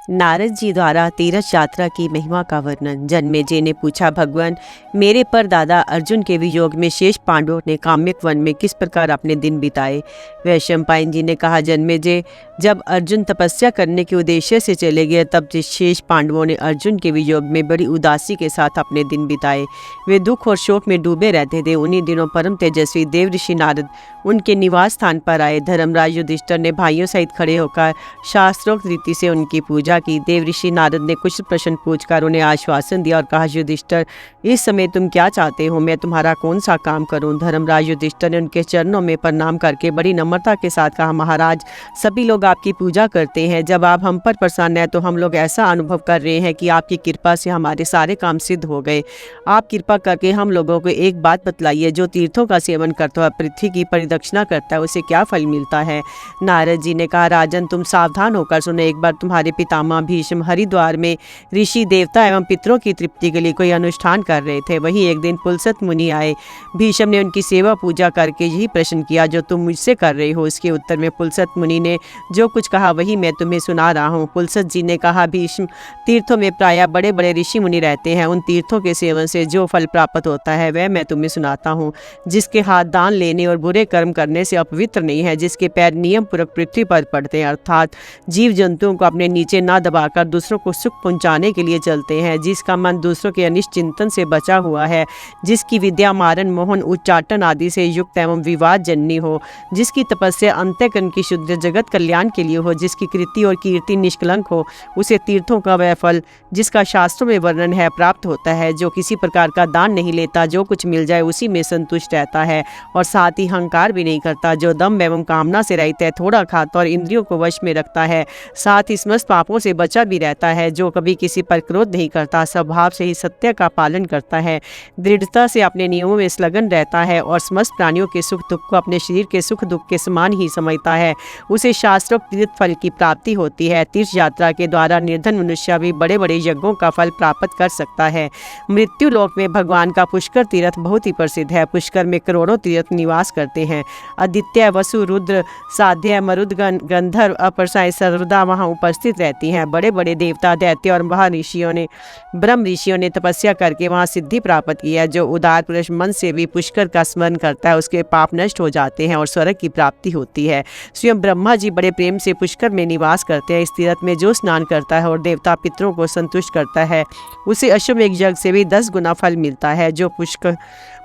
नारद जी द्वारा तीर्थ यात्रा की महिमा का वर्णन। जन्मेजय ने पूछा, भगवान, मेरे परदादा अर्जुन के वियोग में शेष पांडवों ने काम्यक वन में किस प्रकार अपने दिन बिताए। वैशंपायन जी ने कहा, जन्मेजय, जब अर्जुन तपस्या करने के उद्देश्य से चले गए तब शेष पांडवों ने अर्जुन के वियोग में बड़ी उदासी के साथ अपने दिन बिताए। वे दुख और शोक में डूबे रहते थे। उन्हीं दिनों परम तेजस्वी देव ऋषि नारद उनके निवास स्थान पर आए। धर्मराज युधिष्ठिर ने भाइयों सहित खड़े होकर शास्त्रोक्त रीति से उनकी पूजा की। देव ऋषि नारद ने कुछ प्रश्न पूछकर उन्हें आश्वासन दिया और कहा, युधिष्ठिर, इस समय तुम क्या चाहते हो? मैं तुम्हारा कौन सा काम करूं? धर्मराज युधिष्ठिर ने उनके चरणों में प्रणाम करके बड़ी नम्रता के साथ कहा, महाराज, सभी लोग आपकी पूजा करते हैं। जब आप हम पर प्रसन्न हैं तो हम लोग ऐसा अनुभव कर रहे हैं कि आपकी कृपा से हमारे सारे काम सिद्ध हो गए। आप कृपा करके हम लोगों को एक बात बतलाइए, जो तीर्थों का सेवन करता है, पृथ्वी की परिदक्षिणा करता है, उसे क्या फल मिलता है? नारद जी ने कहा, राजन, तुम सावधान होकर सुनो। एक बार तुम्हारे पितामह भीष्म हरिद्वार में ऋषि, देवता एवं पितरों की तृप्ति के लिए कोई अनुष्ठान कर रहे थे। वहीं एक दिन पुलसत मुनि आए। भीष्म ने उनकी सेवा पूजा करके यही प्रश्न किया जो तुम मुझसे कर रहे हो। इसके उत्तर में पुलसत मुनि ने जो कुछ कहा वही मैं तुम्हें सुना रहा हूँ। पुलसत जी ने कहा, भीष्म, तीर्थों में प्रायः बड़े बड़े ऋषि मुनि रहते हैं। उन तीर्थों के सेवन से जो फल प्राप्त होता है वह मैं तुम्हें सुनाता हूँ। जिसके हाथ दान लेने और बुरे कर्म करने से अपवित्र नहीं है, जिसके पैर नियम पूर्वक पृथ्वी पर पड़ते हैं, अर्थात जीव जंतुओं को अपने नीचे न दबाकर दूसरों को सुख पहुंचाने के लिए चलते हैं, जिसका मन दूसरों के अनिष्ट चिंतन से बचा हुआ है, जिसकी विद्या मारन, मोहन, उच्चाटन आदि से युक्त एवं विवाद जननी हो, जिसकी तपस्या अंतःकरण की शुद्ध जगत कल्याण के लिए हो, जिसकी कृति और कीर्ति निष्कलंक हो, उसे तीर्थों का वह फल जिसका शास्त्रों में वर्णन है प्राप्त होता है। जो किसी प्रकार का दान नहीं लेता, जो कुछ मिल जाए उसी में संतुष्ट रहता है और साथ ही अहंकार भी नहीं करता, जो दम एवं कामना से रहित है, थोड़ा खाता और इंद्रियों को वश में रखता है, साथ ही समस्त पापों से बचा भी रहता है, जो कभी किसी पर क्रोध नहीं करता, स्वभाव से ही सत्य का पालन करता है, दृढ़ता से अपने नियमों में संलग्न रहता है और समस्त प्राणियों के सुख दुख को अपने शरीर के सुख दुख के समान ही समझता है, उसे शास्त्रोक्त तीर्थ फल की प्राप्ति होती है। तीर्थ यात्रा के द्वारा निर्धन मनुष्य भी बड़े बड़े यज्ञों का फल प्राप्त कर सकता है। मृत्यु लोक में भगवान का पुष्कर तीर्थ बहुत ही प्रसिद्ध है। पुष्कर में करोड़ों तीर्थ निवास करते हैं। आदित्य, वसु, रुद्र, साध्य, मरुदगण, गंधर्व, अपर्साएं सर्वदा वहां उपस्थित रहती हैं। बड़े बड़े देवता, दैत्य और ब्रह्म ऋषियों ने तपस्या करके वहां सिद्धि प्राप्त की है। जो उदार पुरुष मन से भी पुष्कर का स्मरण करता है उसके पाप नष्ट हो जाते हैं और स्वर्ग की प्राप्ति होती है। स्वयं ब्रह्मा जी बड़े प्रेम से पुष्कर में निवास करते हैं। इस तीर्थ में जो स्नान करता है और देवता पितरों को संतुष्ट करता है उसे अश्वमेध यज्ञ से भी 10 गुना फल मिलता है। जो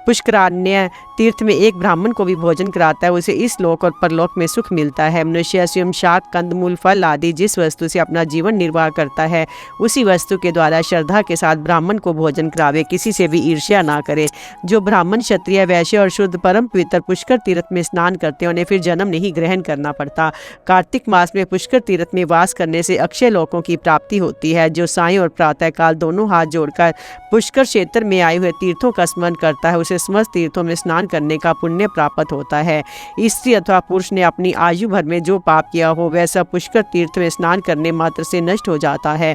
पुष्करान्य तीर्थ में एक ब्राह्मण को भी भोजन कराता है उसे इस लोक और परलोक में सुख मिलता है। मनुष्य स्वयं शाक, कंदमूल, फल आदि जिस वस्तु से अपना जीवन निर्वाह करता है उसी वस्तु के द्वारा श्रद्धा के साथ ब्राह्मण को भोजन करावे, किसी से भी ईर्ष्या ना करे। जो ब्राह्मण, क्षत्रिय, वैश्य और शुद्ध परम पवित्र पुष्कर तीर्थ में स्नान करते हैं उन्हें फिर जन्म नहीं ग्रहण करना पड़ता। कार्तिक मास में पुष्कर तीर्थ में वास करने से अक्षय लोकों की प्राप्ति होती है। जो सायं और प्रातः काल दोनों हाथ जोड़कर पुष्कर क्षेत्र में आए हुए तीर्थों का स्मरण करता है उसे समस्त तीर्थों में स्नान करने का पुण्य प्राप्त होता है। स्त्री अथवा पुरुष ने अपनी आयु भर में जो पाप किया हो वह सब पुष्कर तीर्थ में स्नान करने मात्र से नष्ट हो जाता है।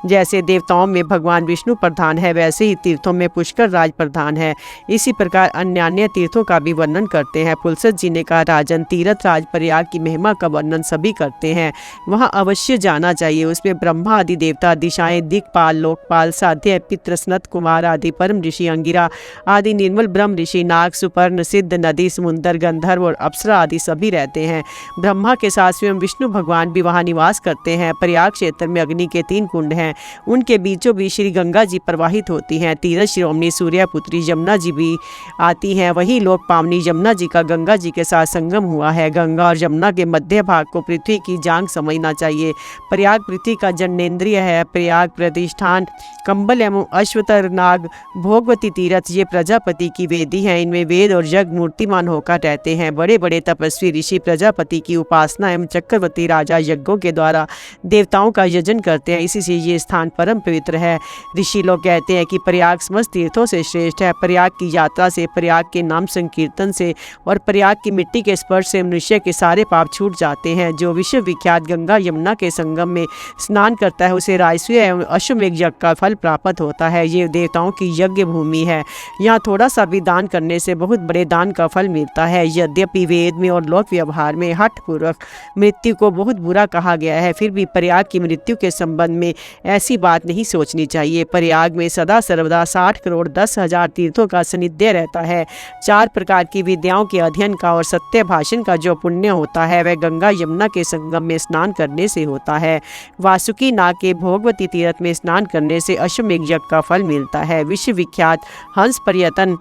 जैसे देवताओं में भगवान विष्णु प्रधान है वैसे ही तीर्थों में पुष्कर राज प्रधान है। इसी प्रकार अन्य तीर्थों का भी वर्णन करते हैं। पुलसत जी ने कहा, राजन, तीर्थ राज प्रयाग की महिमा का वर्णन सभी करते हैं, वहां अवश्य जाना चाहिए। उसमें ब्रह्मा आदि देवता, दिशाएं, दिक्पाल, लोकपाल, साध्य, पितृ, स्नत कुमार आदि परम ऋषि, अंगिरा आदि निर्मल ब्रह्म ऋषि, नाग, सुपर्ण, सिद्ध, नदी, समुद्र, गंधर्व और अप्सरा आदि सभी रहते हैं। ब्रह्मा के साथ स्वयं विष्णु भगवान भी वहां निवास करते हैं। प्रयाग क्षेत्र में अग्नि के 3 कुंड हैं, उनके बीचों बीच श्री गंगा जी प्रवाहित होती हैं। तीर्थ शिरोमणि सूर्य पुत्री यमुना जी भी आती हैं। वही लोक पावनी यमुना जी का गंगा जी के साथ संगम हुआ है। गंगा और यमुना के मध्य भाग को पृथ्वी की जांघ समझना चाहिए। प्रयाग पृथ्वी का जननेंद्रिय है। प्रयाग प्रतिष्ठान कंबल एवं अश्वतर नाग भोगवती तीर्थ ये प्रजापति की वेदी है। इनमें वेद और यज्ञ मूर्तिमान होकर रहते हैं। बड़े बड़े तपस्वी ऋषि प्रजापति की उपासना एवं चक्रवर्ती राजा यज्ञों के द्वारा देवताओं का यजन करते हैं। इसी से ये स्थान परम पवित्र है। ऋषि लोग कहते हैं कि प्रयाग समस्त तीर्थों से श्रेष्ठ है। प्रयाग की यात्रा से, प्रयाग के नाम संकीर्तन से और प्रयाग की मिट्टी के स्पर्श से मनुष्य के सारे पाप छूट जाते हैं। जो विश्व विख्यात गंगा यमुना के संगम में स्नान करता है उसे राजसूय एवं अश्वमेध यज्ञ का फल प्राप्त होता है। ये देवताओं की यज्ञ भूमि है। यहाँ थोड़ा सा का भी दान करने से बहुत बड़े दान का फल मिलता है। यद्यपि वेद में और लोक व्यवहार में हठपूर्वक मृत्यु को बहुत बुरा कहा गया है, फिर भी प्रयाग की मृत्यु के संबंध में ऐसी बात नहीं सोचनी चाहिए। प्रयाग में सदा सर्वदा 60 करोड़ 10,000 तीर्थों का सानिध्य रहता है। 4 प्रकार की विद्याओं के अध्ययन का और सत्य भाषण का जो पुण्य होता है वह गंगा यमुना के संगम में स्नान करने से होता है। वासुकी नाग के भोगवती तीर्थ में स्नान करने से अश्वमेघ यज्ञ का फल मिलता है। विश्व विख्यात हंस पर्यटन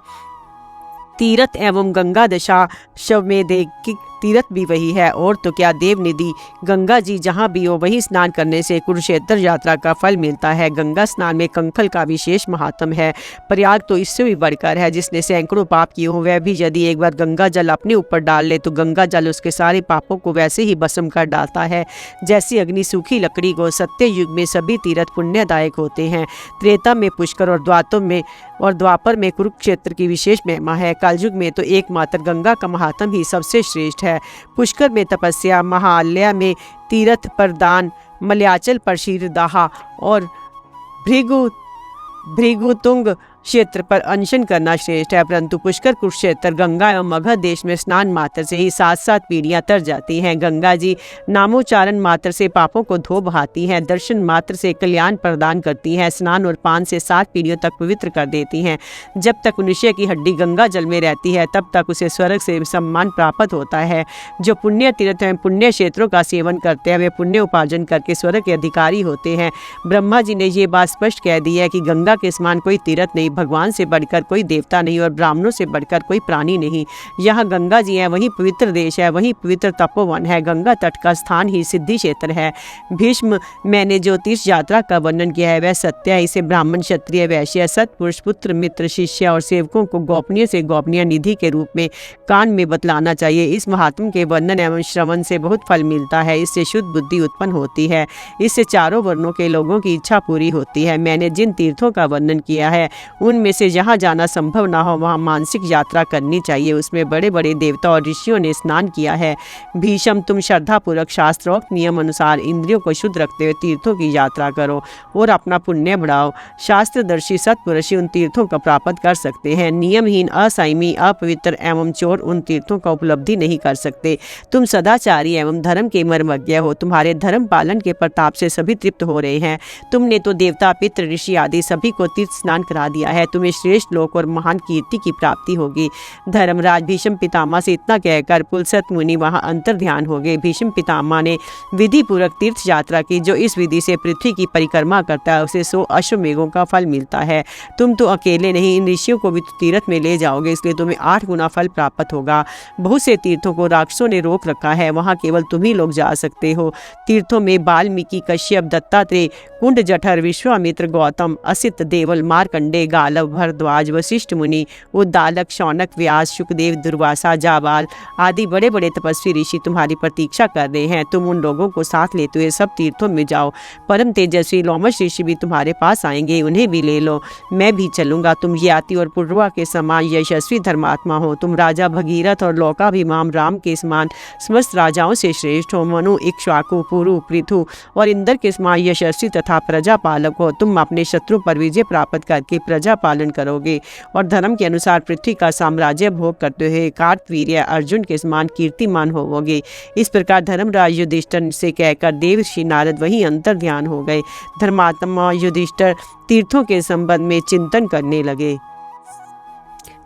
तीर्थ एवं गंगा दशा शवमेधिक तीर्थ भी वही है। और तो क्या, देवनिधि गंगा जी जहाँ भी हो वहीं स्नान करने से कुरुक्षेत्र यात्रा का फल मिलता है। गंगा स्नान में कंखल का विशेष महात्म है। प्रयाग तो इससे भी बढ़कर है। जिसने सैकड़ों पाप किए हो वह भी यदि एक बार गंगा जल अपने ऊपर डाल ले तो गंगा जल उसके सारे पापों को वैसे ही भस्म कर डालता है जैसी अग्नि सूखी लकड़ी को। सत्य युग में सभी तीर्थ पुण्यदायक होते हैं। त्रेता में पुष्कर और द्वापर में कुरुक्षेत्र की विशेष महिमा है। कलयुग में तो एकमात्र गंगा का महात्म ही सबसे श्रेष्ठ है। पुष्कर में तपस्या, महालया में तीर्थ पर दान, मलयाचल पर शीरदाह और भृगुतुंग क्षेत्र पर अनशन करना श्रेष्ठ है। परंतु पुष्कर कुरुक्षेत्र गंगा एवं मगध देश में स्नान मात्र से ही 7-7 पीढ़ियां तर जाती हैं। गंगा जी नामोच्चारण मात्र से पापों को धो बहाती हैं, दर्शन मात्र से कल्याण प्रदान करती हैं, स्नान और पान से 7 पीढ़ियों तक पवित्र कर देती हैं। जब तक मनुष्य की हड्डी गंगा जल में रहती है तब तक उसे स्वर्ग से सम्मान प्राप्त होता है। जो पुण्य तीर्थ एवं पुण्य क्षेत्रों का सेवन करते हैं वे पुण्य उपार्जन करके स्वर्ग के अधिकारी होते हैं। ब्रह्मा जी ने ये बात स्पष्ट कह दी है कि गंगा के समान कोई तीर्थ नहीं, भगवान से बढ़कर कोई देवता नहीं और ब्राह्मणों से बढ़कर कोई प्राणी नहीं। यहाँ गंगा जी है, वहीं पवित्र देश है, वहीं पवित्र तपोवन है। गंगा तट का स्थान ही सिद्धि क्षेत्र है। भीष्म मैंने जो तीर्थ यात्रा का वर्णन किया है वह सत्य है। इसे ब्राह्मण, क्षत्रिय, वैश्य, सत्पुरुष, पुत्र, मित्र, शिष्य और सेवकों को गोपनीय से गोपनीय निधि के रूप में कान में बतलाना चाहिए। इस महात्म के वर्णन एवं श्रवण से बहुत फल मिलता है। इससे शुद्ध बुद्धि उत्पन्न होती है। इससे चारों वर्णों के लोगों की इच्छा पूरी होती है। मैंने जिन तीर्थों का वर्णन किया है उनमें से जहाँ जाना संभव ना हो वहाँ मानसिक यात्रा करनी चाहिए। उसमें बड़े बड़े देवता और ऋषियों ने स्नान किया है। भीष्म, तुम श्रद्धापूर्वक शास्त्रोक्त नियम अनुसार इंद्रियों को शुद्ध रखते हुए तीर्थों की यात्रा करो और अपना पुण्य बढ़ाओ। शास्त्रदर्शी सत्पुरुष उन तीर्थों का प्राप्त कर सकते हैं। नियमहीन, असंयमी, अपवित्र एवं चोर उन तीर्थों का उपलब्धि नहीं कर सकते। तुम सदाचारी एवं धर्म के मर्मज्ञ हो। तुम्हारे धर्म पालन के प्रताप से सभी तृप्त हो रहे हैं। तुमने तो देवता, पितृ, ऋषि आदि सभी को तीर्थ स्नान करा दिया है। तुम्हें श्रेष्ठ लोक और महान कीर्ति की प्राप्ति होगी। धर्मराज भीष्म पितामह से इतना कहकर पुलसत मुनि वहां अंतर ध्यान हो गए। भीष्म पितामह ने विधि पूर्वक तीर्थ यात्रा की। जो इस विधि से पृथ्वी की परिक्रमा करता है उसे 100 अश्वमेघों का फल मिलता है। तुम तो अकेले नहीं, इन ऋषियों को भी तीर्थ में ले जाओगे, इसलिए तुम्हें 8 गुना फल प्राप्त होगा। बहुत से तीर्थों को राक्षसों ने रोक रखा है, वहां केवल तुम ही लोग जा सकते हो। तीर्थों में वाल्मीकि, कश्यप, दत्तात्रेय, कुंड जठर, विश्वामित्र, गौतम, असित, देवल, मार्कंडे, गालव, भरद्वाज, वशिष्ठ मुनि, उद्दालक, शौनक, व्यास, शुकदेव, दुर्वासा, जाबाल आदि बड़े बड़े तपस्वी ऋषि तुम्हारी प्रतीक्षा कर रहे हैं। तुम उन लोगों को साथ लेते हुए सब तीर्थों में जाओ। परम तेजस्वी लोमश ऋषि भी तुम्हारे पास आएंगे, उन्हें भी ले लो। मैं भी चलूंगा। तुम याति और पुरवा के समान यशस्वी धर्मात्मा हो। तुम राजा भगीरथ और लोकाभिमान राम के समान समस्त राजाओं से श्रेष्ठ हो। मनु, इक्ष्वाकु, पुरु, पृथु और इंद्र के समान यशस्वी तथा प्रजा पालक हो। तुम अपने शत्रु पर विजय प्राप्त करके प्रजा पालन करोगे और धर्म के अनुसार पृथ्वी का साम्राज्य भोग करते हुए कार्तवीर्य अर्जुन के समान कीर्तिमान होवोगे। इस प्रकार धर्मराज युधिष्ठिर से कहकर देवर्षि नारद वहीं अंतर ध्यान हो गए। धर्मात्मा युधिष्ठिर तीर्थों के संबंध में चिंतन करने लगे।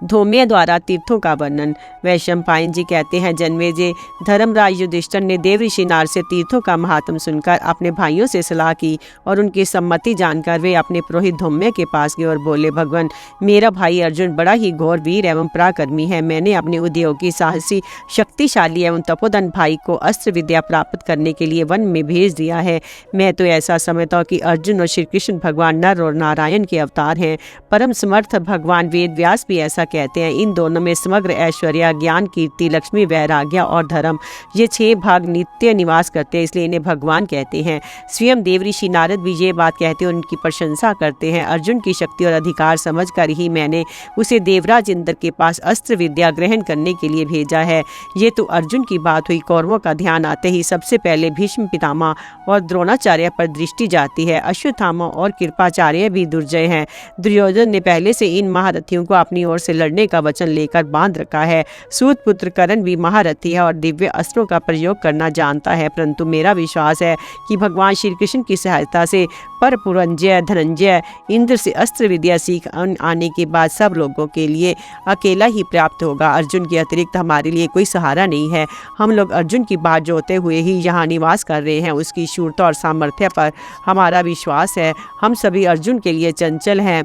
धौम्य द्वारा तीर्थों का वर्णन। वैशंपायन जी कहते हैं, जन्मेजय, धर्मराज युधिष्ठिर ने देवऋषि नारद से तीर्थों का महात्म सुनकर अपने भाइयों से सलाह की और उनकी सम्मति जानकर वे अपने पुरोहित धौम्य के पास गए और बोले, भगवान, मेरा भाई अर्जुन बड़ा ही घोर वीर एवं पराक्रमी है। मैंने अपने उद्योगी, साहसी, शक्तिशाली एवं तपोधन भाई को अस्त्र विद्या प्राप्त करने के लिए वन में भेज दिया है। मैं तो ऐसा समझता हूँ कि अर्जुन और श्री कृष्ण भगवान नर और नारायण के अवतार हैं। परम समर्थ भगवान वेद व्यास भी ऐसा कहते हैं। इन दोनों में समग्र ऐश्वर्य, ज्ञान, कीर्ति, लक्ष्मी, वैराग्य और धर्म ये 6 भाग नित्य निवास करते हैं, इसलिए इन्हें भगवान कहते हैं। स्वयं देवऋषि नारद भी ये बात कहते हैं और उनकी प्रशंसा करते हैं। अर्जुन की शक्ति और अधिकार समझकर ही मैंने उसे देवराज इंद्र के पास अस्त्र विद्या ग्रहण करने के लिए भेजा है। ये तो अर्जुन की बात हुई। कौरवों का ध्यान आते ही सबसे पहले भीष्म पितामह और द्रोणाचार्य पर दृष्टि जाती है। अश्वत्थामा और कृपाचार्य भी दुर्जय हैं। दुर्योधन ने पहले से इन महारथियों को अपनी ओर से लड़ने का वचन लेकर बांध रखा है। सूत पुत्र कर्ण भी महारथी है और दिव्य अस्त्रों का प्रयोग करना जानता है, परंतु मेरा विश्वास है कि भगवान श्री कृष्ण की सहायता से परपुरंजय धनंजय इंद्र से अस्त्र विद्या सीख आने के बाद सब लोगों के लिए अकेला ही प्राप्त होगा। अर्जुन के अतिरिक्त हमारे लिए कोई सहारा नहीं है। हम लोग अर्जुन की बात जोते हुए ही यहाँ निवास कर रहे हैं। उसकी शूरता और सामर्थ्य पर हमारा विश्वास है। हम सभी अर्जुन के लिए चंचल हैं।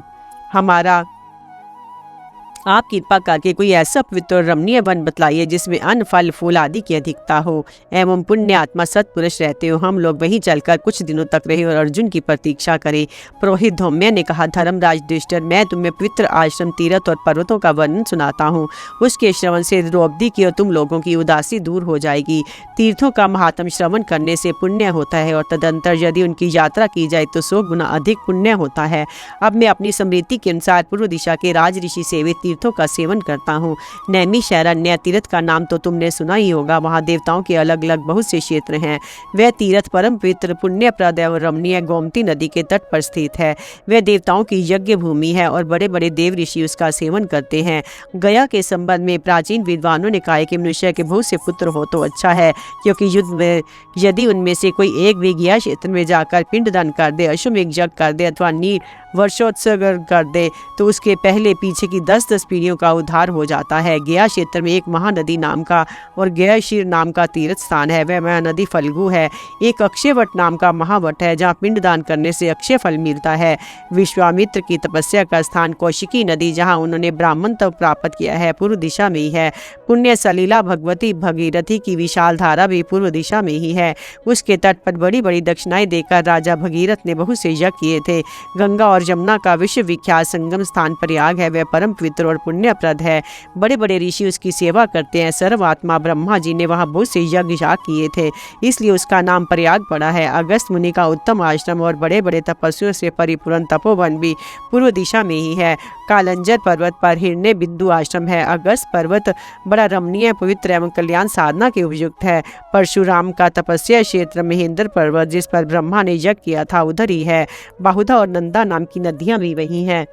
हमारा आप कृपा करके कोई ऐसा पवित्र और रमणीय वन बतलाइए जिसमें अन्न फल फूल आदि की अधिकता हो एवं पुण्य आत्मा सत्पुरुष रहते हो। हम लोग वहीं चलकर कुछ दिनों तक रहे और अर्जुन की प्रतीक्षा करें। पुरोहित धौम्य ने कहा, धर्मराज युधिष्ठिर, मैं तुम्हें पवित्र आश्रम, तीर्थ और पर्वतों का वर्णन सुनाता हूँ। उसके श्रवण से द्रौपदी की और तुम लोगों की उदासी दूर हो जाएगी। तीर्थों का महात्म श्रवण करने से पुण्य होता है और तदंतर यदि उनकी यात्रा की जाए तो 100 गुना अधिक पुण्य होता है। अब मैं अपनी स्मृति के अनुसार पूर्व दिशा के राज ऋषि सेवित तीर्थों का सेवन करता हूँ। नैमिषारण्य तीर्थ का नाम तो तुमने सुना ही होगा। वहाँ देवताओं के अलग अलग बहुत से क्षेत्र हैं। वह तीर्थ परम पवित्र पुण्यप्रद और रमणीय गोमती नदी के तट पर स्थित है। वह देवताओं की यज्ञ भूमि है और बड़े बड़े देव ऋषि उसका सेवन करते हैं। गया के संबंध में प्राचीन विद्वानों ने कहा कि मनुष्य के बहुत से पुत्र हो तो अच्छा है, क्योंकि युद्ध में यदि उनमें से कोई एक भी गया क्षेत्र में जाकर पिंडदान कर दे, अश्वमेध यज्ञ कर दे अथवा नीर वर्षोत्सव कर दे तो उसके पहले पीछे की 10-10 पीढ़ियों का उद्धार हो जाता है। गया क्षेत्र में एक महानदी नाम का और गया शीर नाम का तीर्थ स्थान है। वह महानदी फल्गु है। एक अक्षयवट नाम का महावट है जहाँ पिंडदान करने से अक्षय फल मिलता है। विश्वामित्र की तपस्या का स्थान कौशिकी नदी, जहाँ उन्होंने ब्राह्मण तब प्राप्त किया है, पूर्व दिशा में ही है। पुण्य सलीला भगवती भगीरथी की विशाल धारा भी पूर्व दिशा में ही है। उसके तट पर बड़ी बड़ी दक्षिणाएं देकर राजा भगीरथ ने बहुत से यज्ञ किए थे। गंगा और यमुना का विश्व विख्यात संगम स्थान प्रयाग है। वह परम पवित्र और पुण्यप्रद है। बड़े बड़े ऋषि उसकी सेवा करते हैं। सर्वात्मा ब्रह्मा जी ने वहाँ बहुत से यज्ञ किए थे, इसलिए उसका नाम प्रयाग पड़ा है। अगस्त मुनि का उत्तम आश्रम और बड़े बड़े तपस्वियों से परिपूर्ण तपोवन भी पूर्व दिशा में ही है। कालंजर पर्वत पर हिरण्य बिंदु आश्रम है। अगस्त पर्वत बड़ा रमणीय, पवित्र एवं कल्याण साधना के उपयुक्त है। परशुराम का तपस्या क्षेत्र महेंद्र पर्वत, जिस पर ब्रह्मा ने यज्ञ किया था, उधर ही है। बाहुधा और नंदा नाम की नदियां भी वही हैं।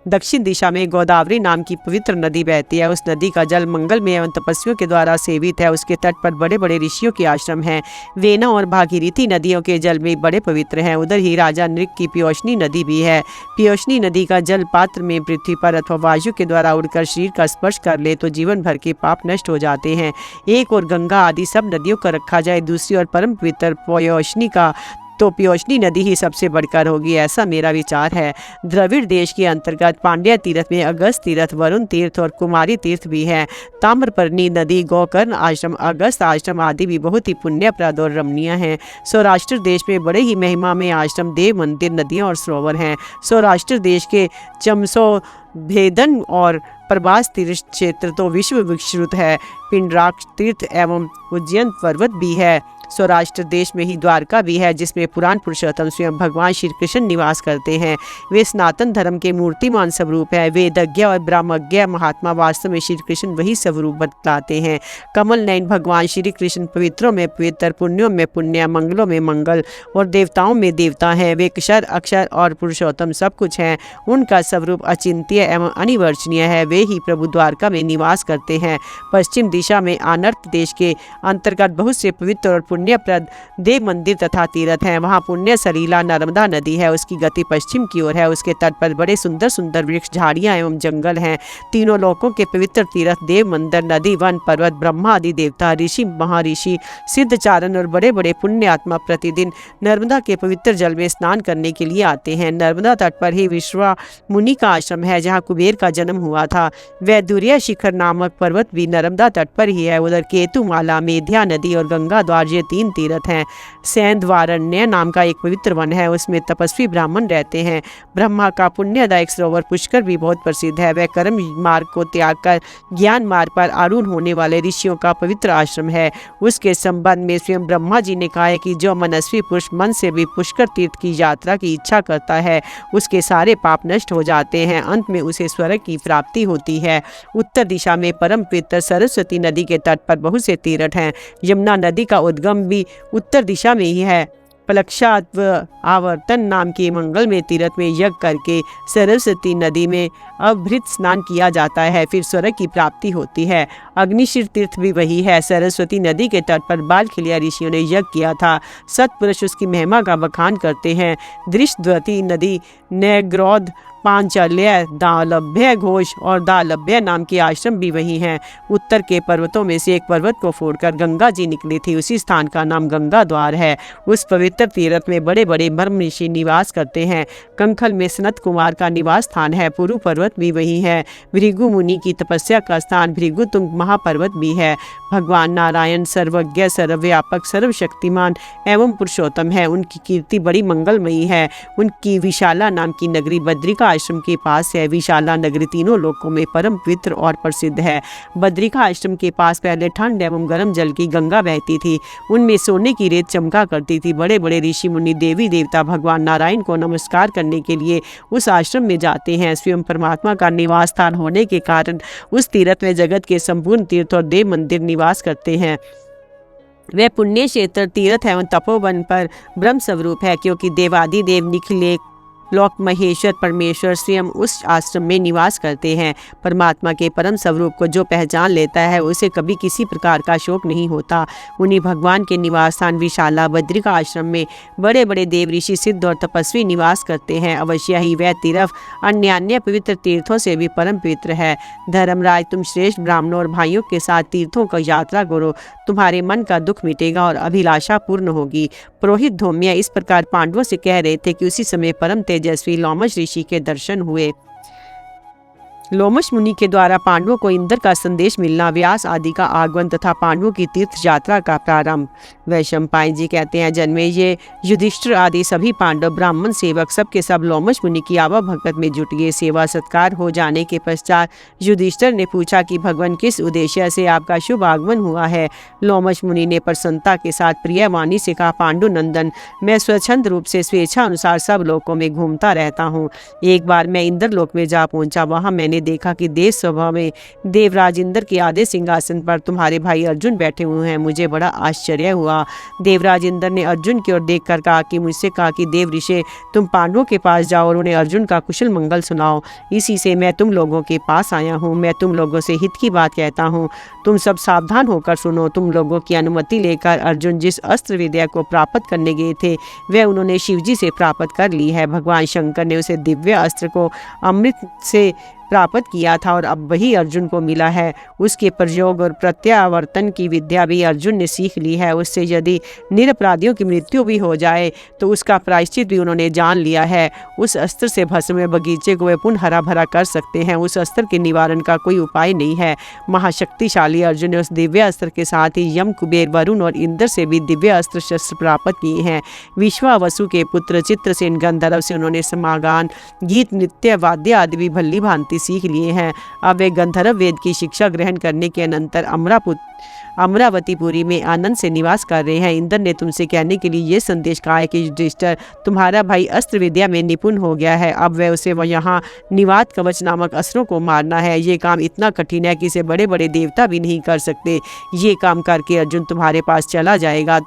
दक्षिण दिशा में गोदावरी नाम की पवित्र नदी बहती है। उस नदी का जल मंगल में एवं तपस्वियों के द्वारा सेवित है। उसके तट पर बड़े बड़े ऋषियों के आश्रम हैं। वेना और भागीरथी नदियों के जल में बड़े पवित्र हैं। उधर ही राजा नृक की पियोशनी नदी भी है। पियोशनी नदी का जल पात्र में पृथ्वी पर अथवा वायु के द्वारा उड़कर शरीर का स्पर्श कर ले तो जीवन भर के पाप नष्ट हो जाते हैं। एक और गंगा आदि सब नदियों का रखा जाए, दूसरी और परम पवित्र पियोशनी का तो पियोशनी नदी ही सबसे बढ़कर होगी, ऐसा मेरा विचार है। द्रविड़ देश के अंतर्गत पांड्या तीर्थ में अगस्त तीर्थ, वरुण तीर्थ और कुमारी तीर्थ भी है। ताम्रपर्णी नदी, गोकर्ण आश्रम, अगस्त आश्रम आदि भी बहुत ही पुण्यप्रद और रमणीय हैं। सौराष्ट्र देश में बड़े ही महिमा में आश्रम, देव मंदिर, नदियाँ और सरोवर हैं। सौराष्ट्र देश के चमसो भेदन और प्रभास तीर्थ क्षेत्र तो विश्व विश्रुत है। पिंडराक तीर्थ एवं उज्जैन पर्वत भी है। सौराष्ट्र देश में ही द्वारका भी है, जिसमें पुराण पुरुषोत्तम स्वयं भगवान श्री कृष्ण निवास करते हैं। वे सनातन धर्म के मूर्तिमान स्वरूप है। वेदज्ञ और ब्रह्मज्ञ महात्मा वास्तव में श्री कृष्ण वही स्वरूप बतलाते हैं। कमल नयन भगवान श्री कृष्ण पवित्रों में पवित्र, पुण्यों में पुण्य, मंगलों में मंगल और देवताओं में देवता हैं। वे क्षर अक्षर और पुरुषोत्तम सब कुछ हैं। उनका स्वरूप अचिंत्य एवं अनिवर्चनीय है। वे ही प्रभु द्वारका में निवास करते हैं। पश्चिम दिशा में आनर्त देश के अंतर्गत बहुत से पवित्र और पुण्यप्रद देव मंदिर तथा तीर्थ हैं। वहाँ पुण्य सलीला नर्मदा नदी है। उसकी गति पश्चिम की ओर है। उसके तट पर बड़े सुंदर सुंदर वृक्ष, झाड़ियाँ एवं जंगल हैं। तीनों लोकों के पवित्र तीर्थ, देव मंदिर, नदी, वन, पर्वत, ब्रह्मा आदि देवता, ऋषि, महर्षि, सिद्धचारण और बड़े बड़े पुण्य आत्मा प्रतिदिन नर्मदा के पवित्र जल में स्नान करने के लिए आते हैं। नर्मदा तट पर ही विश्वा मुनि का आश्रम है, जहाँ कुबेर का जन्म हुआ था। वैदुर्य शिखर नामक पर्वत भी नर्मदा तट पर ही है। उधर केतुमाला, मेध्या नदी और गंगा द्वार, ये 3 तीर्थ हैं। सैंधवारण्य नाम का एक पवित्र वन है। उसमें तपस्वी ब्राह्मण रहते हैं। ब्रह्मा का पुण्यदायक सरोवर पुष्कर भी बहुत प्रसिद्ध है। वह कर्म मार्ग को त्याग कर ज्ञान मार्ग पर आरूढ़ होने वाले ऋषियों का पवित्र आश्रम है। उसके संबंध में स्वयं ब्रह्मा जी ने कहा है कि जो मनस्वी पुरुष मन से भी पुष्कर तीर्थ की यात्रा की इच्छा करता है, उसके सारे पाप नष्ट हो जाते हैं। अंत में उसे स्वर्ग की प्राप्ति होती है। उत्तर दिशा में परम पवित्र सरस्वती नदी के तट पर बहुत से तीर्थ हैं। यमुना नदी का उद्गम भी उत्तर दिशा में ही है। पलक्षात्व आवर्तन नाम के मंगलमय तीर्थ में यज्ञ करके सरस्वती नदी में अभृत स्नान किया जाता है, फिर स्वर्ग की प्राप्ति होती है। अग्निशीर तीर्थ भी वही है। सरस्वती नदी के तट पर बालखिलिया ऋषियों ने यज्ञ किया था। सत्पुरुष उसकी महिमा का बखान करते हैं। दृष्टवती नदी, नैग्रोध, पांचाल्य, दालभ्य घोष और दालभ्य नाम के आश्रम भी वही हैं। उत्तर के पर्वतों में से एक पर्वत को फोड़कर गंगा जी निकली थी। उसी स्थान का नाम गंगा द्वार है। उस पवित्र तीर्थ में बड़े बड़े ब्रह्म ऋषि निवास करते हैं। कंखल में सनत कुमार का निवास स्थान है। पुरु पर्वत भी वही है। भृगु मुनि की तपस्या का स्थान भृगुतुंग महापर्वत भी है। भगवान नारायण सर्वज्ञ, सर्वव्यापक, सर्वशक्तिमान एवं पुरुषोत्तम है। उनकी कीर्ति बड़ी मंगलमयी है। उनकी विशाला नाम की नगरी बद्रिका आश्रम के पास है। विशाला नगरी तीनों लोकों में परम पवित्र और प्रसिद्ध है। बद्रिका आश्रम के पास पहले ठंड एवं गर्म जल की गंगा बहती थी। उनमें सोने की रेत चमका करती थी। बड़े बड़े ऋषि मुनि, देवी देवता भगवान नारायण को नमस्कार करने के लिए उस आश्रम में जाते हैं। स्वयं परमात्मा का निवास स्थान होने के कारण उस तीर्थ में जगत के संपूर्ण तीर्थ और देव मंदिर निवास करते हैं। वह पुण्य क्षेत्र तीर्थ एवं तपोवन पर ब्रह्म स्वरूप है, क्योंकि देवादिदेव निखिल लोक महेश्वर परमेश्वर स्वयं उस आश्रम में निवास करते हैं। परमात्मा के परम स्वरूप को जो पहचान लेता है उसे कभी किसी प्रकार का शोक नहीं होता। उन्हीं भगवान के निवास स्थान विशाला बद्रिका आश्रम में बड़े बड़े देव ऋषि, सिद्ध और तपस्वी निवास करते हैं। अवश्य ही वह तीर्थ अन्य पवित्र तीर्थों से भी परम पवित्र है। धर्मराज, तुम श्रेष्ठ ब्राह्मणों और भाइयों के साथ तीर्थों का यात्रा करो। तुम्हारे मन का दुख मिटेगा और अभिलाषा पूर्ण होगी। पुरोहित धौम्य इस प्रकार पांडवों से कह रहे थे कि उसी समय परम तेजस्वी लोमश ऋषि के दर्शन हुए। लोमश मुनि के द्वारा पांडवों को इंद्र का संदेश मिलना, व्यास आदि का आगमन तथा पांडवों की तीर्थ यात्रा का प्रारंभ। वैशंपायन जी कहते हैं, जन्मेजय, युधिष्ठिर आदि सभी पांडव, ब्राह्मण सेवक सबके सब लोमश मुनि की आवा भगत में जुट गए। सेवा सत्कार हो जाने के पश्चात युधिष्ठिर ने पूछा कि भगवान, किस उद्देश्य से आपका शुभ आगमन हुआ है? लोमश मुनि ने प्रसन्नता के साथ प्रिय वाणी से कहा, पांडु नंदन, मैं स्वच्छंद रूप से स्वेच्छा अनुसार सब लोकों में घूमता रहता हूँ। एक बार मैं इंद्र लोक में जा पहुंचा। वहां मैंने देखा कि देव सभा में देवराज इंद्र के आधे सिंहासन पर तुम्हारे भाई अर्जुन बैठे हुए हैं। मुझे बड़ा आश्चर्य हुआ। देवराज इंद्र ने अर्जुन की ओर देखकर कहा कि मुझसे कहा कि देव ऋषि, तुम पांडवों के पास जाओ और उन्हें अर्जुन का कुशल मंगल सुनाओ। इसी से मैं तुम लोगों के पास आया हूँ। मैं तुम लोगों से हित की बात कहता हूँ, तुम सब सावधान होकर सुनो। तुम लोगों की अनुमति लेकर अर्जुन जिस अस्त्र विद्या को प्राप्त करने गए थे वह उन्होंने शिवजी से प्राप्त कर ली है। भगवान शंकर ने उसे दिव्य अस्त्र को अमृत से प्राप्त किया था और अब वही अर्जुन को मिला है। उसके प्रयोग और प्रत्यावर्तन की विद्या भी अर्जुन ने सीख ली है। उससे यदि निरपराधियों की मृत्यु भी हो जाए तो उसका प्रायश्चित भी उन्होंने जान लिया है। उस अस्त्र से भस्म में बगीचे को वे पुनः हरा भरा कर सकते हैं। उस अस्त्र के निवारण का कोई उपाय नहीं है। महाशक्तिशाली अर्जुन ने उस दिव्य अस्त्र के साथ ही यम, कुबेर, वरुण और इंद्र से भी दिव्य अस्त्र शस्त्र प्राप्त किए हैं। विश्वावसु के पुत्र चित्रसेन गंधर्व से उन्होंने समागान, गीत, नृत्य, वाद्य आदि भी भली भांति सीख लिए हैं। अब वे गंधर्व वेद की शिक्षा ग्रहण करने के अनंतर अमरावतीपुरी में आनंद से निवास कर रहे हैं। इंद्र ने तुमसे कहने के लिए ये संदेश कहा है कि युधिष्ठिर, तुम्हारा भाई अस्त्र विद्या में निपुण हो गया है। अब वह उसे यहाँ निवात कवच नामक अस्त्रों को मारना है। ये काम इतना कठिन है कि इसे बड़े बड़े देवता भी नहीं कर सकते। ये काम करके अर्जुन तुम्हारे पास चला जाएगा।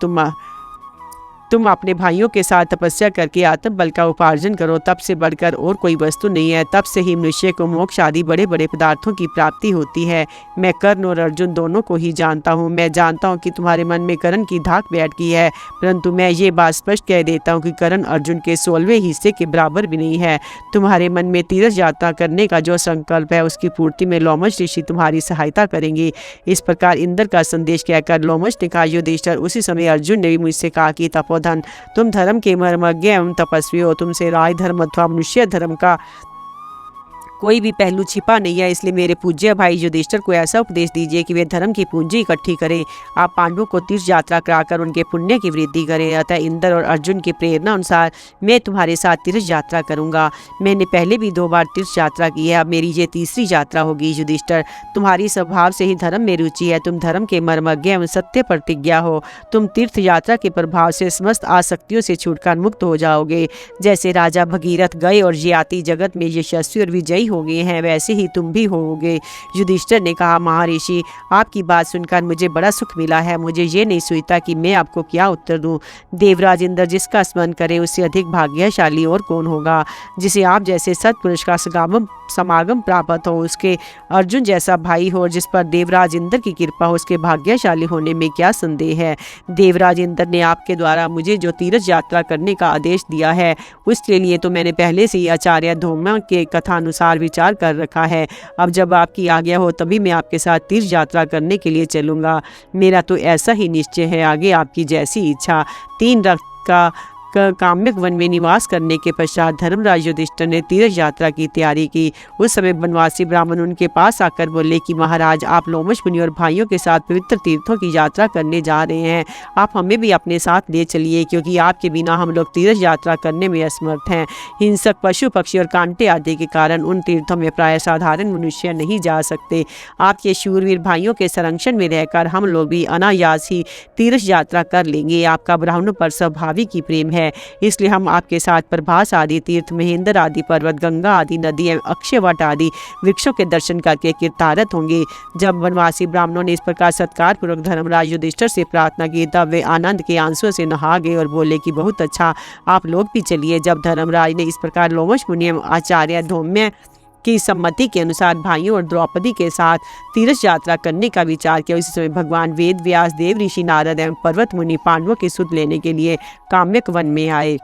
तुम अपने भाइयों के साथ तपस्या करके आत्म बल का उपार्जन करो। तप से बढ़कर और कोई वस्तु नहीं है। तप से ही मनुष्य को मोक्ष आदि बड़े बड़े पदार्थों की प्राप्ति होती है। मैं कर्ण और अर्जुन दोनों को ही जानता हूँ। मैं जानता हूँ कि तुम्हारे मन में कर्ण की धाक बैठ गई है, परंतु मैं ये बात स्पष्ट कह देता हूँ कि कर्ण अर्जुन के 16वें हिस्से के बराबर भी नहीं है। तुम्हारे मन में तीर्थ यात्रा करने का जो संकल्प है उसकी पूर्ति में लोमश ऋषि तुम्हारी सहायता करेंगे। इस प्रकार इंद्र का संदेश कहकर लोमश ने कहा, युधिष्ठिर, उसी समय अर्जुन ने भी मुझसे कहा कि तपोधन, तुम धर्म के मर्मज्ञ एवं तपस्वी हो। तुमसे राय धर्म अथवा मनुष्य धर्म का कोई भी पहलू छिपा नहीं है। इसलिए मेरे पूज्य भाई युधिष्ठिर को ऐसा उपदेश दीजिए कि वे धर्म की पूंजी इकट्ठी करें। आप पांडवों को तीर्थ यात्रा कराकर उनके पुण्य की वृद्धि करें। अतः इंद्र और अर्जुन की प्रेरणा अनुसार मैं तुम्हारे साथ तीर्थ यात्रा करूंगा। मैंने पहले भी 2 बार तीर्थ यात्रा की है, अब मेरी ये तीसरी यात्रा होगी। युधिष्ठिर, तुम्हारी स्वभाव से ही धर्म में रुचि है। तुम धर्म के मर्मज्ञ एवं सत्य प्रतिज्ञा हो। तुम तीर्थ यात्रा के प्रभाव से समस्त आसक्तियों से छूटकर मुक्त हो जाओगे। जैसे राजा भगीरथ गए और ययाति जगत में यशस्वी और विजयी हो गए हैं वैसे ही तुम भी होगे। युधिष्ठिर ने कहा, महर्षि आपकी बात सुनकर मुझे बड़ा सुख मिला है। मुझे ये नहीं सोचता कि मैं आपको क्या उत्तर दूं। देवराज इंद्र जिसका स्मरण करे उससे अधिक भाग्यशाली और कौन होगा। जिसे आप जैसे सत्पुरुष का समागम प्राप्त हो, उसके अर्जुन जैसा भाई हो, जिस पर देवराज इंद्र की कृपा हो, उसके भाग्यशाली होने में क्या संदेह है। देवराज इंद्र ने आपके द्वारा मुझे जो तीर्थ यात्रा करने का आदेश दिया है उसके लिए तो मैंने पहले से ही आचार्य धौम्य के कथानुसार विचार कर रखा है। अब जब आपकी आज्ञा हो तभी मैं आपके साथ तीर्थ यात्रा करने के लिए चलूँगा। मेरा तो ऐसा ही निश्चय है, आगे आपकी जैसी इच्छा। 3 रथ का काम्यक वन में निवास करने के पश्चात धर्मराज युधिष्ठिर ने तीर्थ यात्रा की तैयारी की। उस समय वनवासी ब्राह्मण उनके पास आकर बोले कि महाराज आप लोमश मुनि और भाइयों के साथ पवित्र तीर्थों की यात्रा करने जा रहे हैं, आप हमें भी अपने साथ ले चलिए, क्योंकि आपके बिना हम लोग तीर्थ यात्रा करने में असमर्थ हैं। हिंसक पशु पक्षी और कांटे आदि के कारण उन तीर्थों में प्राय साधारण मनुष्य नहीं जा सकते। आपके शूरवीर भाइयों के संरक्षण में रहकर हम लोग भी अनायास ही तीर्थ यात्रा कर लेंगे। आपका ब्राह्मणों पर स्वाभाविक ही प्रेम है, इसलिए हम आपके साथ प्रभास आदि तीर्थ, महेंद्र आदि पर्वत, गंगा आदि नदी एवं अक्षयवट आदि वृक्षों के दर्शन करके कृतार्थ होंगे। जब वनवासी ब्राह्मणों ने इस प्रकार सत्कार पूर्वक धर्मराज युधिष्ठिर से प्रार्थना की तब वे आनंद के आंसुओं से नहा गए और बोले कि बहुत अच्छा, आप लोग भी चलिए। जब धर्मराज ने इस प्रकार लोमश मुनि एवं आचार्य धौम्य की सम्मति के अनुसार भाइयों और द्रौपदी के साथ तीर्थ यात्रा करने का विचार किया, उसी समय भगवान वेद व्यास, देव ऋषि नारद एवं पर्वत मुनि पांडवों की सुध लेने के लिए काम्यक वन में आए।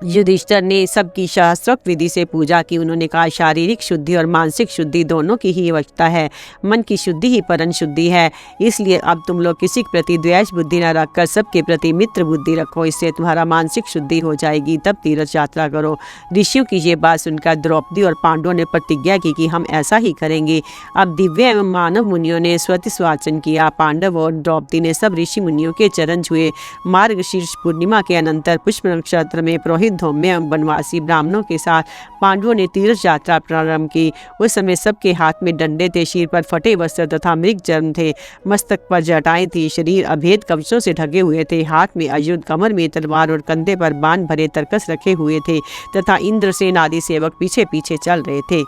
युधिष्ठिर ने सबकी शास्त्रोक्त विधि से पूजा की। उन्होंने कहा, शारीरिक शुद्धि और मानसिक शुद्धि दोनों की ही आवश्यकता है। मन की शुद्धि ही परम शुद्धि है। इसलिए अब तुम लोग किसी के प्रति द्वेष बुद्धि न रखकर सबके प्रति मित्र बुद्धि रखो, इससे तुम्हारा मानसिक शुद्धि हो जाएगी, तब तीर्थ यात्रा करो। ऋषियों की ये बात सुनकर द्रौपदी और पांडवों ने प्रतिज्ञा की कि हम ऐसा ही करेंगे। अब दिव्य एवं मानव मुनियों ने स्वतिस्वाचन किया। पांडव और द्रौपदी ने सब ऋषि मुनियों के चरण छुए। मार्गशीर्ष पूर्णिमा के अनंतर पुष्प नक्षत्र में पुरोहित धौम्य वनवासी ब्राह्मणों के साथ पांडवों ने तीर्थ यात्रा प्रारंभ की। उस समय सबके हाथ में डंडे थे, सिर पर फटे वस्त्र तथा मृग चर्म थे, मस्तक पर जटाएं थी, शरीर अभेद कवचों से ढके हुए थे, हाथ में आयुध, कमर में तलवार और कंधे पर बाण भरे तरकस रखे हुए थे तथा इंद्रसेन आदि सेवक पीछे पीछे चल रहे थे।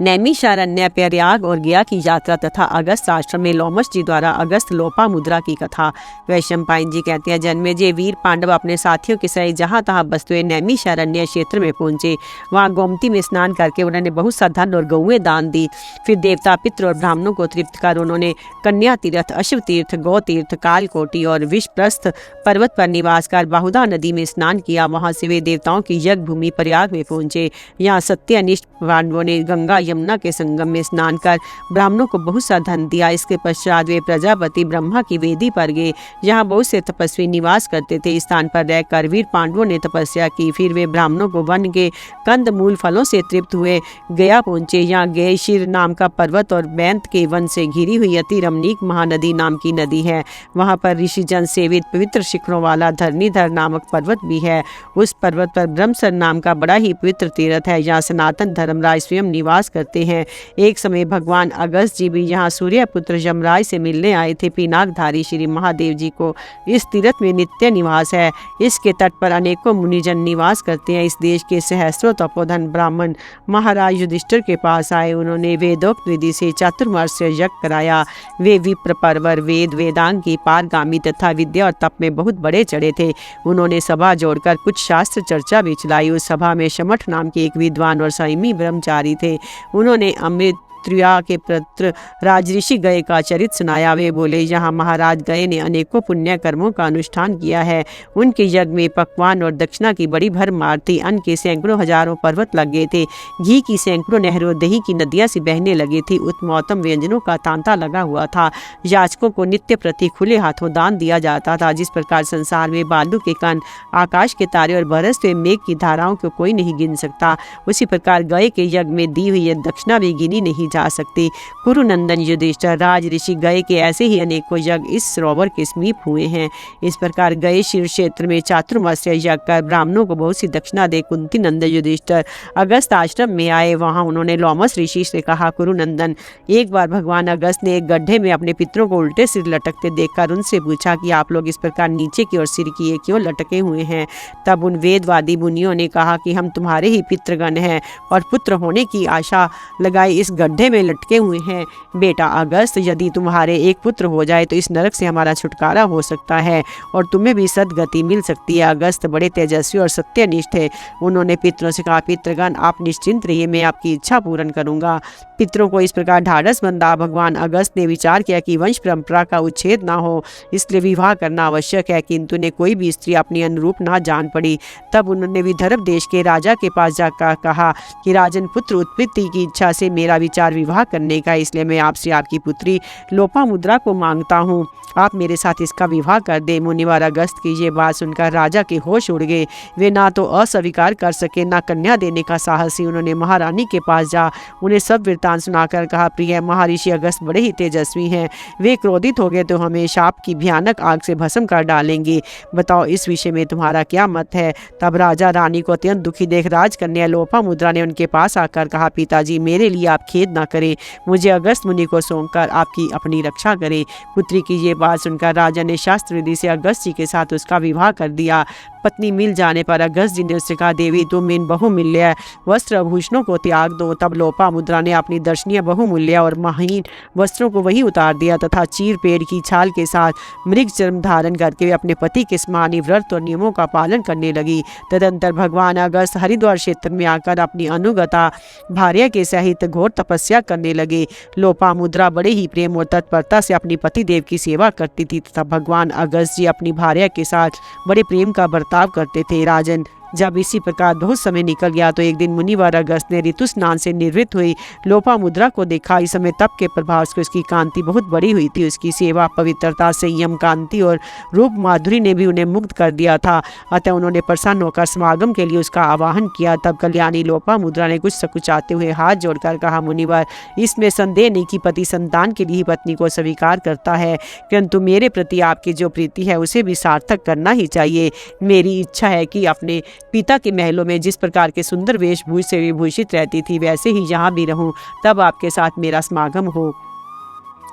नैमिषारण्य, प्रयाग और गया की यात्रा तथा अगस्त आश्रम में लोमश जी द्वारा अगस्त लोपा मुद्रा की कथा। वैशंपायन जी कहते हैं, जन्मेजय वीर पांडव अपने साथियों के सहित जहाँ तहाँ बसते हुए नैमिषारण्य क्षेत्र में पहुंचे। वहाँ गोमती में स्नान करके उन्होंने बहुत सा धन और गौएं दान दी। फिर देवता, पितृ और ब्राह्मणों को तृप्त कर उन्होंने कन्या तीर्थ, अश्व तीर्थ, गौ तीर्थ, कालकोटि और विषप्रस्थ पर्वत पर निवास कर बाहुदा नदी में स्नान किया। वहाँ से वे देवताओं की यज्ञ भूमि प्रयाग में पहुंचे। यहाँ सत्यनिष्ठ पांडवों ने गंगा यमुना के संगम में स्नान कर ब्राह्मणों को बहुत सा धन दिया। इसके पश्चात वे प्रजापति ब्रह्मा की वेदी पर गए, जहाँ बहुत से तपस्वी निवास करते थे। इस स्थान पर रहकर वीर पांडवों ने तपस्या की। फिर वे ब्राह्मणों को वन के कंद मूल फलों से तृप्त हुए गया पहुंचे। यहाँ गयशिर नाम का पर्वत और बैंत के वन से घिरी हुई अति रमणीक महानदी नाम की नदी है। वहाँ पर ऋषिजन सेवित पवित्र शिखरों वाला धरणीधर नामक पर्वत भी है। उस पर्वत पर ब्रह्मसर नाम का बड़ा ही पवित्र तीर्थ है। यहाँ सनातन धर्मराज स्वयं निवास करते हैं। एक समय भगवान अगस्त जी भी यहाँ सूर्यपुत्र यमराज से मिलने आए थे। पिनाकधारी श्री महादेव जी को इस तीर्थ में नित्य निवास है। इसके तट पर अनेकों मुनिजन निवास करते हैं। इस देश के सहस्रों तपोधन ब्राह्मण महाराज युधिष्ठिर के पास आए। उन्होंने वेदोक्त विधि से चातुर्मास यज्ञ कराया। वे विप्र परवर, वेद वेदांग की पारगामी तथा विद्या और तप में बहुत बड़े चढ़े थे। उन्होंने सभा जोड़कर कुछ शास्त्र चर्चा भी चलाई। उस सभा में शमठ नाम के एक विद्वान और संयमी ब्रह्मचारी थे। उन्होंने अमृत त्रिया के पुत्र राजऋषि गए का चरित्र सुनाया। वे बोले, यहाँ महाराज गए ने अनेकों पुण्य कर्मों का अनुष्ठान किया है। उनके यज्ञ में पकवान और दक्षिणा की बड़ी भरमार थी। अन्न के सैकड़ों हजारों पर्वत लग गए थे। घी की सैकड़ों नहरों, दही की नदियाँ सी बहने लगी थी। उत्तमोत्तम व्यंजनों का तांता लगा हुआ था। याचकों को नित्य प्रति खुले हाथों दान दिया जाता था। जिस प्रकार संसार में बालू के कण, आकाश के तारे और बरसते हुए मेघ की धाराओं को कोई नहीं गिन सकता, उसी प्रकार गए के यज्ञ में दी हुई दक्षिणा भी गिनी नहीं जा सकती। कुरुनंदन युधिष्ठिर, राज ऋषि गए के ऐसे ही अनेकों यज्ञ इस सरोवर के समीप हुए हैं। इस प्रकार गए शिव क्षेत्र में चातुर्मास्य यज्ञ कर ब्राह्मणों को बहुत सी दक्षिणा दे कुंती नंदन युधिष्ठिर अगस्त आश्रम में आए। वहां उन्होंने लोमस ऋषि से कहा, कुरुनंदन, एक बार भगवान अगस्त ने एक गड्ढे में अपने पितरों को उल्टे सिर लटकते देखकर उनसे पूछा कि आप लोग इस प्रकार नीचे की ओर सिर किए क्यों लटके हुए हैं। तब उन वेदवादी मुनियों ने कहा कि हम तुम्हारे ही पितृगण हैं और पुत्र होने की आशा लगाए इस गड्ढे में लटके हुए हैं। बेटा अगस्त, यदि तुम्हारे एक पुत्र हो जाए तो इस नरक से हमारा छुटकारा हो सकता है और तुम्हें भी सद्गति मिल सकती है। अगस्त बड़े तेजस्वी और सत्यनिष्ठ थे। उन्होंने पितरों से कहा, पितृगण, आप निश्चिंत रहिए, मैं आपकी इच्छा पूर्ण करूंगा। पितरों को इस प्रकार ढाढ़स बंधा भगवान अगस्त ने विचार किया कि वंश परंपरा का उच्छेद ना हो, इसलिए विवाह करना आवश्यक है, किंतु ने कोई भी स्त्री अपनी अनुरूप ना जान पड़ी। तब उन्होंने विदर्भ देश के राजा के पास जाकर कहा कि राजन, पुत्र उत्पत्ति की इच्छा से मेरा विचार विवाह करने का, इसलिए मैं आपसे आपकी पुत्री लोपामुद्रा को मांगता हूँ, आप मेरे साथ इसका विवाह कर दे। मुनिवर अगस्त की ये बात सुनकर राजा के होश उड़ गए। वे ना तो अस्वीकार कर सके ना कन्या देने का साहसी। उन्होंने महारानी के पास जा उन्हें सब वृत्तांत सुनाकर कहा, प्रिय महर्षि अगस्त बड़े ही तेजस्वी हैं, वे क्रोधित हो गए तो हमें शाप की भयानक आग से भस्म कर डालेंगे। बताओ इस विषय में तुम्हारा क्या मत है। तब राजा रानी को अत्यंत दुखी देख राजकन्या लोपामुद्रा ने उनके पास आकर कहा, पिताजी, मेरे लिए आप खेद ना करें, मुझे अगस्त मुनि को सौंपकर आपकी अपनी रक्षा करें। पुत्री की ये बात सुनकर राजा ने शास्त्र विधि से अगस्त जी के साथ उसका विवाह कर दिया। पत्नी मिल जाने पर अगस्त जी ने उससे कहा, देवी, तुम इन बहुमूल्य वस्त्र आभूषणों को त्याग दो। तब लोपामुद्रा ने अपनी दर्शनीय बहुमूल्य और महीन वस्त्रों को वही उतार दिया तथा चीर पेड़ की छाल के साथ मृग चर्म धारण करके वे अपने पति के समान व्रत और नियमों का पालन करने लगी। तदंतर भगवान अगस्त हरिद्वार क्षेत्र में आकर अपनी अनुगता भार्या के सहित घोर तपस्या करने लगे। लोपामुद्रा बड़े ही प्रेम और तत्परता से अपनी पति देव की सेवा करती थी तथा भगवान अगस्त जी अपनी भार्या के साथ बड़े प्रेम का बर्ताव करते थे। राजन, जब इसी प्रकार बहुत समय निकल गया तो एक दिन मुनिवर अगस्त ने ऋतु स्नान से निवृत्त हुई लोपामुद्रा को देखा। इस समय तप के प्रभाव से उसकी कांति बहुत बड़ी हुई थी। उसकी सेवा, पवित्रता, संयम, कांति और रूप माधुरी ने भी उन्हें मुग्ध कर दिया था। अतः उन्होंने प्रसन्न होकर समागम के लिए उसका आवाहन किया। तब कल्याणी लोपामुद्रा ने कुछ सकुचाते हुए हाथ जोड़कर कहा, मुनिवर, इसमें संदेह नहीं कि पति संतान के लिए पत्नी को स्वीकार करता है, किंतु मेरे प्रति आपकी जो प्रीति है उसे भी सार्थक करना ही चाहिए। मेरी इच्छा है कि अपने पिता के महलों में जिस प्रकार के सुंदर वेशभूष से विभूषित रहती थी वैसे ही यहाँ भी रहूं, तब आपके साथ मेरा समागम हो।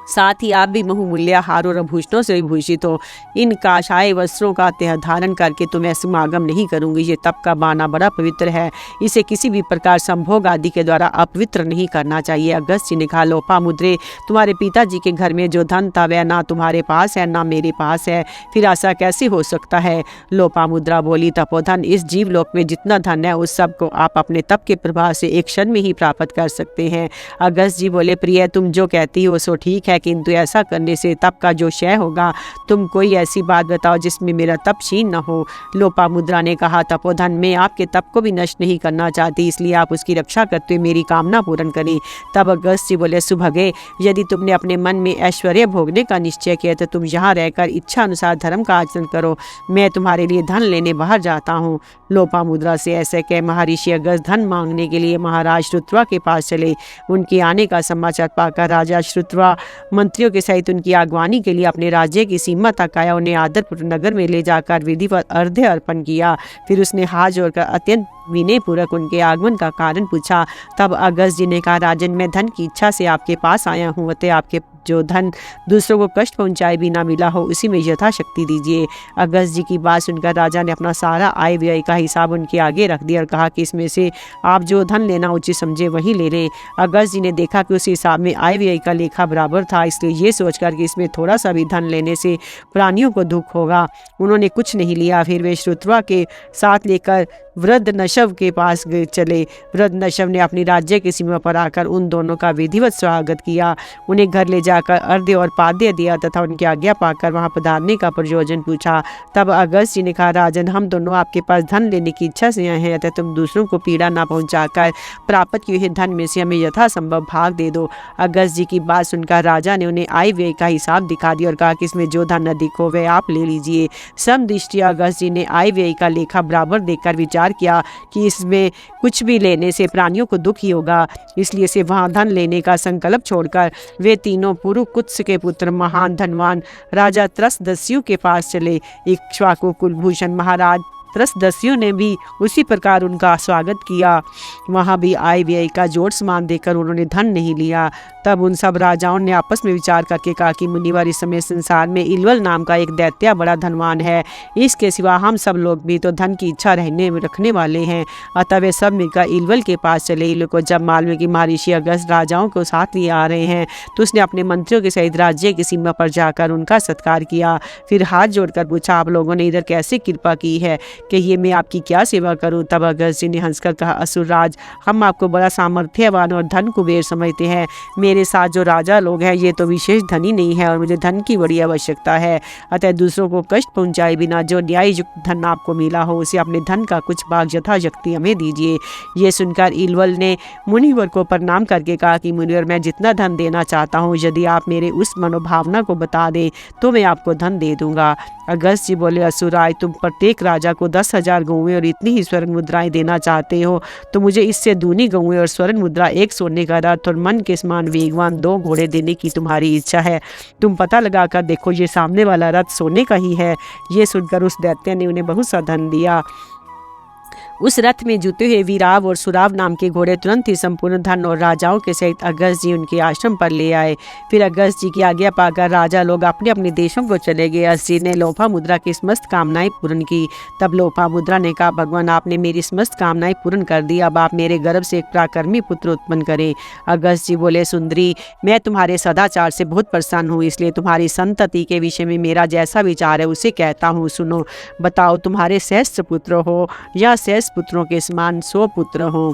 साथ ही आप भी बहुमूल्य हार और आभूषणों से विभूषित हो। इन काशाय वस्त्रों का धारण करके तो मैं समागम नहीं करूंगी। ये तप का बाना बड़ा पवित्र है, इसे किसी भी प्रकार संभोग आदि के द्वारा अपवित्र नहीं करना चाहिए। अगस्त जी ने कहा, लोपामुद्रे, तुम्हारे पिताजी के घर में जो धन था वह ना तुम्हारे पास है ना मेरे पास है, फिर ऐसा कैसे हो सकता है। लोपामुद्रा बोली, तपोधन, इस जीवलोक में जितना धन है उस सब को आप अपने तप के प्रभाव से एक क्षण में ही प्राप्त कर सकते हैं। अगस्त जी बोले, प्रिय, तुम जो कहती हो सो ठीक है, किंतु ऐसा करने से तप का जो क्षय होगा। तुम कोई ऐसी बात बताओ जिसमें मेरा तप क्षीण न हो। लोपामुद्रा ने कहा, तपोधन, मैं आपके तप को भी नष्ट नहीं करना चाहती, इसलिए आप उसकी रक्षा करते हुए मेरी कामना पूर्ण करें। तब अगस्त जी बोले, सुभगे, यदि तुमने अपने मन में ऐश्वर्य भोगने का निश्चय किया तो तुम यहाँ रहकर इच्छा अनुसार धर्म का आचरण करो, मैं तुम्हारे लिए धन लेने बाहर जाता हूँ। लोपामुद्रा से ऐसे कह महर्षि अगस्त धन मांगने के लिए महाराज श्रुतवा के पास चले। उनके आने का समाचार पाकर राजा श्रुतवा मंत्रियों के सहित उनकी आगवानी के लिए अपने राज्य की सीमा तक आया। उन्हें आदरपूर्वक नगर में ले जाकर विधिवत अर्घ्य अर्पण किया। फिर उसने हाथ जोड़कर अत्यंत विनयपूर्वक उनके आगमन का कारण पूछा। तब अगस्त जी ने कहा, राजन, मैं धन की इच्छा से आपके पास आया हूँ, अतः आपके जो धन दूसरों को कष्ट पहुंचाए बिना मिला हो उसी में यथाशक्ति दीजिए। अगस्त जी की बात सुनकर राजा ने अपना सारा आय व्यय का हिसाब उनके आगे रख दिया और कहा कि इसमें से आप जो धन लेना उचित समझे वही ले लें। अगस्त जी ने देखा कि उस हिसाब में आय व्यय का लेखा बराबर था, इसलिए ये सोचकर कि इसमें थोड़ा सा भी धन लेने से प्राणियों को दुख होगा, उन्होंने कुछ नहीं लिया। फिर वे श्रुतवा के साथ लेकर वृद्ध नशव के पास चले। वृद्ध नशव ने अपनी राज्य की सीमा पर आकर उन दोनों का विधिवत स्वागत किया। उन्हें घर ले जाकर अर्घ्य और पाद्य दिया तथा उनकी आज्ञा पाकर वहां पधारने का प्रयोजन पूछा। तब अगस्त जी ने कहा, राजन, हम दोनों आपके पास धन लेने की इच्छा से आए हैं, अतः तुम दूसरों को पीड़ा ना पहुंचाकर प्राप्त किए हुए धन में से हमें यथासंभव भाग दे दो। अगस्त जी की बात सुनकर राजा ने उन्हें आय व्यय का हिसाब दिखा दिया और कहा कि इसमें जो धन अधिक हो वह आप ले लीजिए। समदृष्टि अगस्त जी ने आय व्यय का लेखा बराबर देखकर विचार किया कि इसमें कुछ भी लेने से प्राणियों को दुख ही होगा, इसलिए से वहां धन लेने का संकल्प छोड़कर वे तीनों पुरुकुत्स के पुत्र महान धनवान राजा त्रसदस्यु के पास चले। इक्ष्वाकु कुलभूषण महाराज त्रसदस्यु ने भी उसी प्रकार उनका स्वागत किया। वहाँ भी आय व्यय का जोड़ समान देकर उन्होंने धन नहीं लिया। तब उन सब राजाओं ने आपस में विचार करके कहा कि मुनिवर, इस समय संसार में इलवल नाम का एक दैत्य बड़ा धनवान है, इसके सिवा हम सब लोग भी तो धन की इच्छा रखने वाले हैं। अतः वे सब मिलकर इलवल के पास चले। इलवल को जब मालूम कि महर्षि अगस्त राजाओं को साथ लिए आ रहे हैं तो उसने अपने मंत्रियों के सहित राज्य की सीमा पर जाकर उनका सत्कार किया। फिर हाथ जोड़कर पूछा, आप लोगों ने इधर कैसे कृपा की है, कहिए मैं आपकी क्या सेवा करूं। तब अगस्त जी ने हंसकर कहा, असुरराज, हम आपको बड़ा सामर्थ्यवान और धन कुबेर समझते हैं। मेरे साथ जो राजा लोग हैं ये तो विशेष धनी नहीं है और मुझे धन की बड़ी आवश्यकता है। अतः दूसरों को कष्ट पहुंचाए बिना जो न्याय युक्त धन आपको मिला हो उसे अपने धन का कुछ भाग यथाशक्ति हमें दीजिए। ये सुनकर इलवल ने मुनिवर को प्रणाम करके कहा कि मुनिवर, मैं जितना धन देना चाहता हूँ यदि आप मेरे उस मनोभावना को बता दें तो मैं आपको धन दे दूंगा। अगस्त जी बोले, असुरराज, तुम प्रत्येक राजा को 10,000 गौवें और इतनी ही स्वर्ण मुद्राएं देना चाहते हो तो मुझे इससे दूनी गौवें और स्वर्ण मुद्रा, एक सोने का रथ और मन के समान वेगवान 2 घोड़े देने की तुम्हारी इच्छा है। तुम पता लगाकर देखो, ये सामने वाला रथ सोने का ही है। ये सुनकर उस दैत्य ने उन्हें बहुत सा धन दिया। उस रथ में जुटे हुए वीराव और सुराव नाम के घोड़े तुरंत ही संपूर्ण धन और राजाओं के सहित अगस्त जी उनके आश्रम पर ले आए। फिर अगस्त जी की आज्ञा पाकर राजा लोग अपने अपने देशों को चले गए। अगस्त जी ने लोपामुद्रा की समस्त कामनाएं पूर्ण की। तब लोपामुद्रा ने कहा, भगवान, आपने मेरी समस्त कामनाएं पूर्ण कर दी, अब आप मेरे गर्भ से एक पराक्रमी पुत्र उत्पन्न करें। अगस्त जी बोले, सुंदरी, मैं तुम्हारे सदाचार से बहुत प्रसन्न हूँ, इसलिए तुम्हारी संतति के विषय में मेरा जैसा विचार है उसे कहता हूँ, सुनो। बताओ, तुम्हारे सहस्त्र पुत्र हो या सहस्त्र पुत्रों के समान 100 पुत्र हों,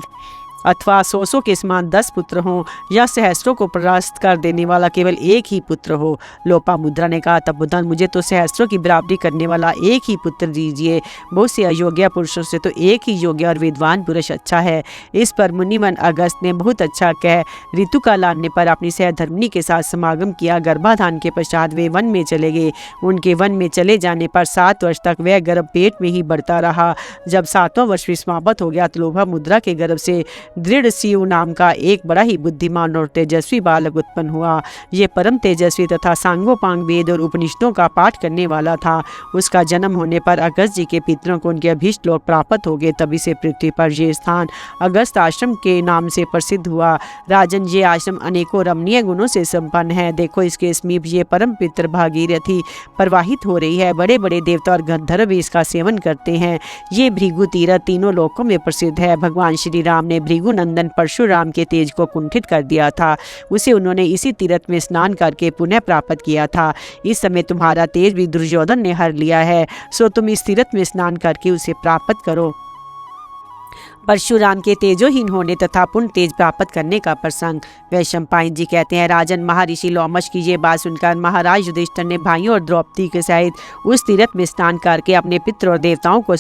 अथवा 100 के समान 10 पुत्र हों, या सहस्रों को परास्त कर देने वाला केवल एक ही पुत्र हो। लोपामुद्रा ने कहा, तब बुधन, मुझे तो सहस्रों की बराबरी करने वाला एक ही पुत्र दीजिए। बहुत से अयोग्य पुरुषों से तो एक ही योग्य और विद्वान पुरुष अच्छा है। इस पर मुनिमन अगस्त ने बहुत अच्छा कह ऋतु काल आने पर अपनी सहधर्मिणी के साथ समागम किया। गर्भाधान के पश्चात वे वन में चले गए। उनके वन में चले जाने पर 7 वर्ष तक वह गर्भ पेट में ही बढ़ता रहा। जब 7वां वर्ष भी समाप्त हो गया तो लोपामुद्रा के गर्भ से दृढ़ सियु नाम का एक बड़ा ही बुद्धिमान और तेजस्वी बालक उत्पन्न हुआ। ये परम तेजस्वी तथा सांगोपांग वेद और उपनिषदों का पाठ करने वाला था। उसका जन्म होने पर अगस्त जी के पितरों को उनके अभीष्ट लोक प्राप्त हो गए। तभी से पृथ्वी पर यह स्थान अगस्त आश्रम के नाम से प्रसिद्ध हुआ। राजन, ये आश्रम अनेकों रमणीय गुणों से संपन्न है। देखो, इसके समीप ये परम पितर भागीरथी प्रवाहित हो रही है। बड़े बड़े देवता और गंधर्व भी इसका सेवन करते हैं। ये भृगु तीरथ तीनों लोकों में प्रसिद्ध है। भगवान श्री राम ने भृगु नंदन परशुराम के तेज को कुंठित कर दिया था। उसे उन्होंने इसी तीर्थ में स्नान करके पुनः प्राप्त किया था। इस समय तुम्हारा तेज भी दुर्योधन ने हर लिया है, सो तुम इस तीर्थ में स्नान करके उसे प्राप्त करो। परशुराम के तेजोहीन होने तथा पुण्य तेज प्राप्त करने का प्रसंग। वैशंपायन जी कहते हैं, राजन, महर्षि लोमश की ये बात सुनकर महाराज युधिष्ठिर ने भाइयों और द्रौपदी के सहित उस तीर्थ में स्नान करके अपने पितृ और देवताओं को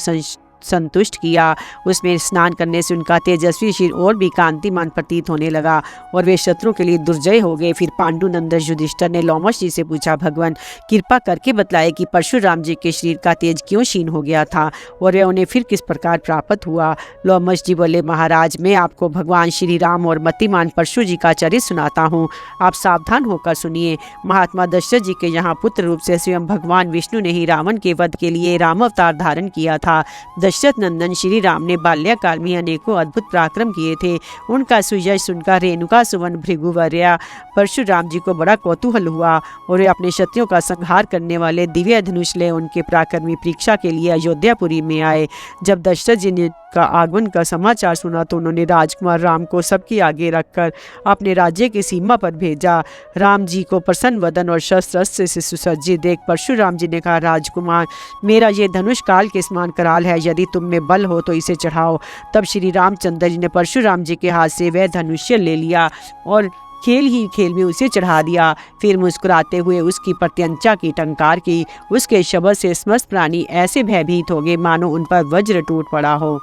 संतुष्ट किया। उसमें स्नान करने से उनका तेजस्वी शरीर और भी कांतिमान प्रतीत होने लगा और वे शत्रु के लिए दुर्जय हो गए। फिर पांडुनंदन युधिष्ठिर ने लोमश जी से पूछा, भगवान, कृपा करके बताए कि परशुराम जी के शरीर का तेज क्यों क्षीण हो गया था और वह उन्हें फिर किस प्रकार प्राप्त हुआ। लोमश जी बोले, महाराज, मैं आपको भगवान श्री राम और मतिमान परशु जी का चरित्र सुनाता हूँ, आप सावधान होकर सुनिए। महात्मा दशरथ जी के यहाँ पुत्र रूप से स्वयं भगवान विष्णु ने ही रावण के वध के लिए राम अवतार धारण किया था। दशरथ नंदन श्री राम ने बाल्यकाल में अनेकों अद्भुत पराक्रम किए थे। उनका सुयश सुनकर रेणुका सुवन भृगुवर्या परशुराम जी को बड़ा कौतूहल हुआ और वे अपने शत्रुओं का संहार करने वाले दिव्य धनुष ले उनके पराक्रमी परीक्षा के लिए अयोध्यापुरी में आए। जब दशरथ जी ने का आगमन का समाचार सुना तो उन्होंने राजकुमार राम को सबके आगे रखकर अपने राज्य की सीमा पर भेजा। राम जी को प्रसन्न वदन और शस्त्र अस्त्र से सुसज्जित देख परशुराम जी ने कहा, राजकुमार, मेरा ये धनुष काल के समान कराल है, यदि तुम में बल हो तो इसे चढ़ाओ। तब श्री रामचंद्र जी ने परशुराम जी के हाथ से वह धनुष्य ले लिया और खेल ही खेल में उसे चढ़ा दिया। फिर मुस्कुराते हुए उसकी प्रत्यंचा की टंकार की। उसके शब्द से समस्त प्राणी ऐसे भयभीत हो गए मानो उन पर वज्र टूट पड़ा हो।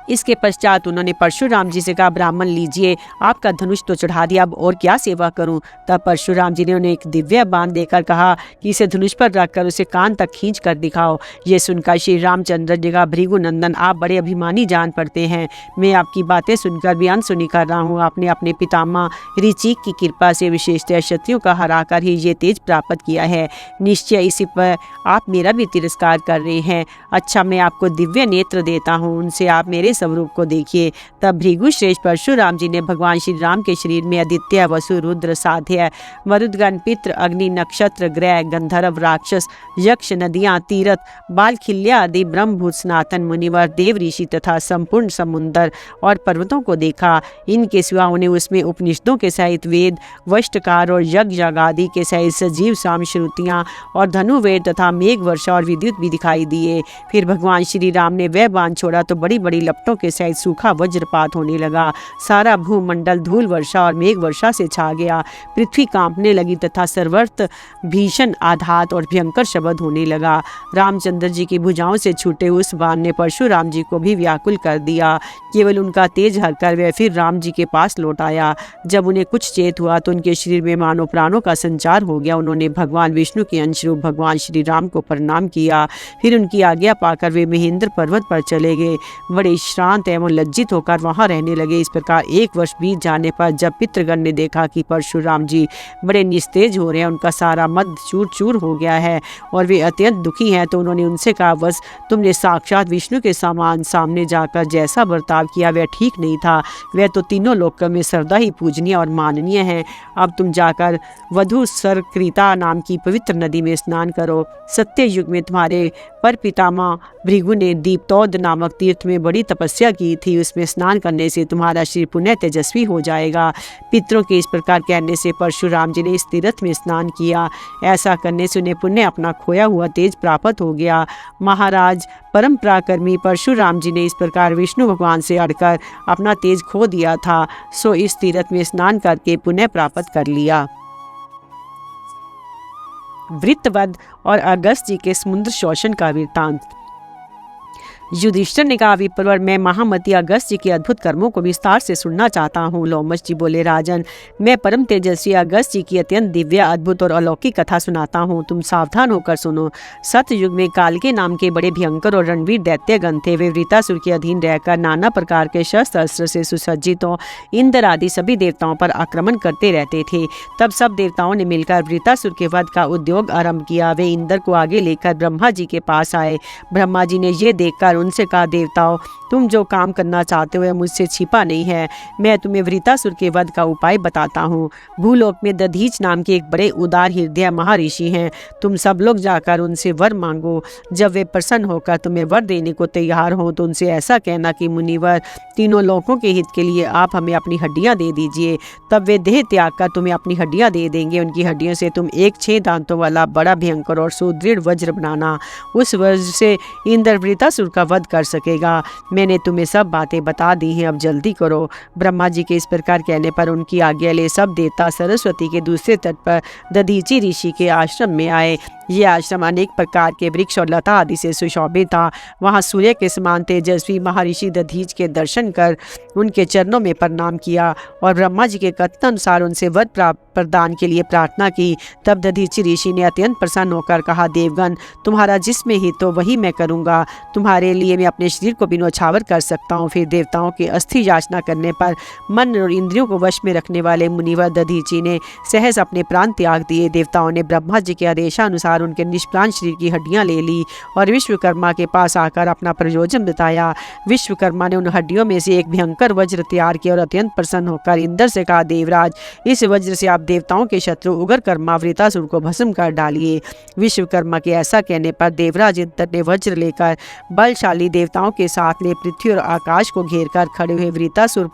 इसके पश्चात उन्होंने परशुराम जी से कहा, ब्राह्मण लीजिए, आपका धनुष तो चढ़ा दिया, अब और क्या सेवा करूं। तब परशुराम जी ने उन्हें एक दिव्य बाण देकर कहा कि इसे धनुष पर रखकर उसे कान तक खींच कर दिखाओ। ये सुनकर श्री रामचंद्र जी का, भृगुनंदन, आप बड़े अभिमानी जान पड़ते हैं। मैं आपकी बातें सुनकर भी अनसुनी कर रहा हूँ। आपने अपने पितामह ऋचिक की कृपा से विशेषतः क्षत्रियों का हराकर ही ये तेज प्राप्त किया है। निश्चय इसी पर आप मेरा भी तिरस्कार कर रहे हैं। अच्छा, मैं आपको दिव्य नेत्र देता हूँ, उनसे आप मेरे स्वरूप को देखिए। तब भृगु श्रेष्ठ परशुराम जी ने भगवान श्री राम के शरीर में आदित्य, वसु, रुद्र, साध्य, मरुदगण, पितृ, अग्नि, नक्षत्र, ग्रह, गंधर्व, राक्षस, यक्ष, नदियां, तीर्थ, बालखिल्या आदि ब्रह्मभूत, सनातन, मुनिवर, देव, ऋषि तथा संपूर्ण समुद्र और पर्वतों को देखा। इनके सिवा उन्हें उसमें उपनिषदों के सहित वेद, वष्टकार और यज्ञ याग आदि के सहित सजीव साम श्रुतियाँ और धनुवेद तथा मेघ वर्षा और विद्युत भी दिखाई दिए। फिर भगवान श्री राम ने वह बाण छोड़ा तो बड़ी बड़ी लपटों के सहित सूखा वज्रपात होने लगा। सारा भूमंडल धूल वर्षा और मेघ वर्षा से छा गया। पृथ्वी कांपने लगी तथा सर्वत्र भीषण आघात और भयंकर शब्द होने लगा। रामचंद्र जी की भुजाओं से छूटे उस बाण ने परशुराम जी को भी व्याकुल कर दिया। केवल उनका तेज हरकर वह फिर राम जी के पास लौट आया। जब उन्हें कुछ चेत हुआ तो उनके शरीर में मानो प्राणों का संचार हो गया। उन्होंने भगवान विष्णु के अंशरूप भगवान श्री राम को प्रणाम किया। फिर उनकी आज्ञा पाकर वे महेंद्र पर्वत पर चले गए। बड़े श्रांत एवं लज्जित होकर वहां रहने लगे। इस प्रकार 1 वर्ष बीत जाने पर जब पितृगण ने देखा कि परशुराम जी बड़े निस्तेज हो रहे हैं, उनका सारा मद चूर चूर हो गया है और वे अत्यंत दुखी हैं, तो उन्होंने उनसे कहा, बस तुमने साक्षात विष्णु के समान सामने जाकर जैसा बर्ताव किया वह ठीक नहीं था। वह तो तीनों लोकों में सर्वदा ही पूजनीय और माननीय है। अब तुम जाकर वधु सरकृता नाम की पवित्र नदी में स्नान करो। सत्य युग में तुम्हारे पर पितामह भृगु ने दीप्तौद नामक तीर्थ में बड़ी तपस्या की थी। उसमें स्नान करने से तुम्हारा शरीर पुनः तेजस्वी हो जाएगा। पितरों के इस प्रकार कहने से परशुराम जी ने इस तीर्थ में स्नान किया। ऐसा करने से उन्हें पुनः अपना खोया हुआ तेज प्राप्त हो गया। महाराज, परम पराक्रमी परशुराम जी ने इस प्रकार विष्णु भगवान से अड़कर अपना तेज खो दिया था, सो इस तीर्थ में स्नान करके पुनः प्राप्त कर लिया। वृत्रवध और अगस्त जी के समुद्र शोषण का वृत्तांत। युधिष्ठिर ने कहा, विप्रवर, मैं महामती अगस्त जी के अद्भुत कर्मों को विस्तार से सुनना चाहता हूँ। लोमश जी बोले, राजन, मैं परम तेजस्वी अगस्त जी की अत्यंत दिव्य, अद्भुत और अलौकिक कथा सुनाता हूँ। तुम सावधान होकर सुनो। सतयुग में कालके नाम के बड़े भयंकर और रणवीर दैत्यगण थे। वे वृतासुर के अधीन रहकर नाना प्रकार के शस्त्र अस्त्र से सुसज्जित हो इंद्र आदि सभी देवताओं पर आक्रमण करते रहते थे। तब सब देवताओं ने मिलकर वृतासुर के वध का उद्योग आरंभ किया। वे इंद्र को आगे लेकर ब्रह्मा जी के पास आए। ब्रह्मा जी ने ये देखकर उनसे कहा, देवताओं, तुम जो काम करना चाहते हो मुझसे छिपा नहीं है। मैं तुम्हें वृतासुर के वध का उपाय बताता हूँ। भूलोक में दधीच नाम के एक बड़े उदार हृदय महर्षि हैं। तुम सब लोग जाकर उनसे वर मांगो। जब वे प्रसन्न होकर तुम्हें वर देने को तैयार हो तो उनसे ऐसा कहना कि मुनिवर, तीनों लोगों के हित के लिए आप हमें अपनी हड्डियां दे दीजिए। तब वे देह त्याग कर तुम्हें अपनी हड्डियां दे देंगे। उनकी हड्डियों से तुम एक 6 दांतों वाला बड़ा भयंकर और सुदृढ़ वज्र बनाना। उस वज्र से इंद्र वृतासुर का वध कर सकेगा। मैंने तुम्हें सब बातें बता दी हैं, अब जल्दी करो। ब्रह्मा जी के इस प्रकार कहने पर उनकी आज्ञा ले सब देवता सरस्वती के दूसरे तट पर दधीचि ऋषि के आश्रम में आए। ये आश्रम अनेक प्रकार के वृक्ष और लता आदि से सुशोभित था। वहाँ सूर्य के समान तेजस्वी महर्षि दधीच के दर्शन कर उनके चरणों में प्रणाम किया और ब्रह्मा जी के कथन अनुसार उनसे वर प्रदान के लिए प्रार्थना की। तब दधीचि ऋषि ने अत्यंत प्रसन्न होकर कहा, देवगण, तुम्हारा जिसमें हित हो वही मैं करूँगा। तुम्हारे लिए मैं अपने शरीर को भी न्यौछावर कर सकता हूँ। फिर देवताओं के अस्थि याचना करने पर मन और इंद्रियों को वश में रखने वाले मुनिवर दधीचि ने सहज अपने प्राण त्याग दिए। देवताओं ने ब्रह्मा जी के आदेशानुसार उनके निष्प्राण शरीर की हड्डियां ले ली और विश्वकर्मा के पास आकर अपना प्रयोजन बताया। विश्वकर्मा ने उन हड्डियों में से एक भयंकर वज्र तैयार किया और अत्यंत प्रसन्न होकर इंद्र से कहा, देवराज, इस वज्र से आप देवताओं के शत्रु उग्रकर्मा वृतासुर को भस्म कर डालिए। विश्वकर्मा के ऐसा कहने पर देवराज इंद्र ने वज्र लेकर बलशाली देवताओं के साथ ले पृथ्वी और आकाश को घेर कर खड़े हुए वृतासुर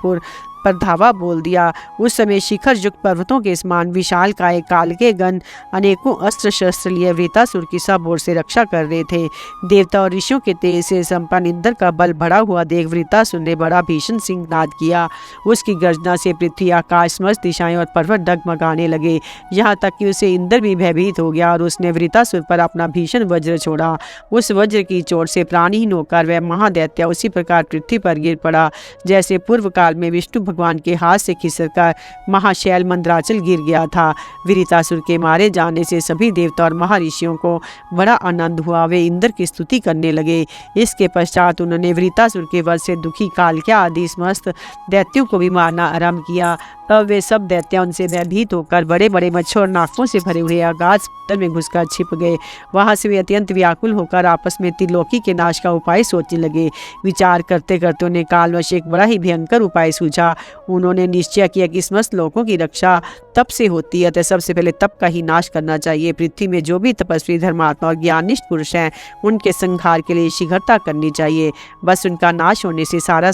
पर धावा बोल दिया। उस समय शिखर युक्त पर्वतों के समान विशाल काय कालके गण अनेकों अस्त्र शस्त्र लिए वृतासुर की सब ओर से रक्षा कर रहे थे। देवता और ऋषियों के तेज से संपन्न इंद्र का बल बढ़ा हुआ देख वृतासुर ने बड़ा भीषण सिंहनाद किया। उसकी गर्जना से पृथ्वी, आकाश, समस्त दिशाएं और पर्वत डगमगाने लगे, यहाँ तक कि उसे इंद्र भी भयभीत हो गया और उसने वृतासुर पर अपना भीषण वज्र छोड़ा। उस वज्र की चोट से प्राणहीन होकर वह महादैत्य उसी प्रकार पृथ्वी पर गिर पड़ा जैसे पूर्व काल में विष्णु भगवान के हाथ से खिसककर महाशैल मंदराचल गिर गया था। वृतासुर के मारे जाने से सभी देवता और महर्षियों को बड़ा आनंद हुआ। वे इंद्र की स्तुति करने लगे। इसके पश्चात उन्होंने वृतासुर के वध से दुखी कालक्या आदि समस्त दैत्यों को भी मारना आरंभ किया। तब वे सब दैत्य उनसे भयभीत होकर बड़े बड़े मच्छर और नाकों से भरे हुए आगाध समुद्र में घुसकर छिप गए। वहां से वे अत्यंत व्याकुल होकर आपस में त्रिलोकी के नाश का उपाय सोचने लगे। विचार करते करते उन्हें कालवश एक बड़ा ही भयंकर उपाय सूझा। उन्होंने निश्चय किया कि समस्त लोगों की रक्षा तप से होती है, अतः सबसे पहले तप का ही नाश करना चाहिए। पृथ्वी में जो भी तपस्वी, धर्मात्मा और ज्ञानिष्ठ पुरुष हैं, उनके संहार के लिए शीघ्रता करनी चाहिए। बस उनका नाश होने से सारा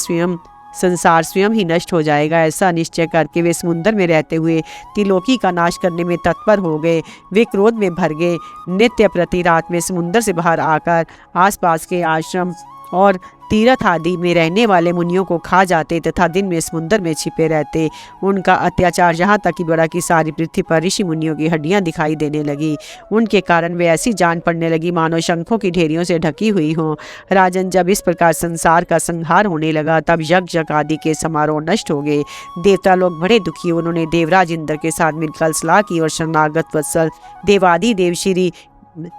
संसार स्वयं ही नष्ट हो जाएगा। ऐसा निश्चय करके वे समुद्र में रहते हुए त्रिलोकी का नाश करने में तत्पर हो गए। वे क्रोध में भर गए। नित्य प्रति रात में समुद्र से बाहर आकर आसपास के आश्रम और तीर्थ आदि में रहने वाले मुनियों को खा जाते तथा दिन में समुद्र में छिपे रहते। उनका अत्याचार यहाँ तक कि बढ़ा कि सारी पृथ्वी पर ऋषि मुनियों की हड्डियाँ दिखाई देने लगी। उनके कारण वे ऐसी जान पड़ने लगी मानो शंखों की ढेरियों से ढकी हुई हों। राजन, जब इस प्रकार संसार का संहार होने लगा तब यज्ञ आदि के समारोह नष्ट हो गए। देवता लोग बड़े दुखी। उन्होंने देवराज इंद्र के साथ मिलकर सलाह की और शरणागत वत्सल देवादि देव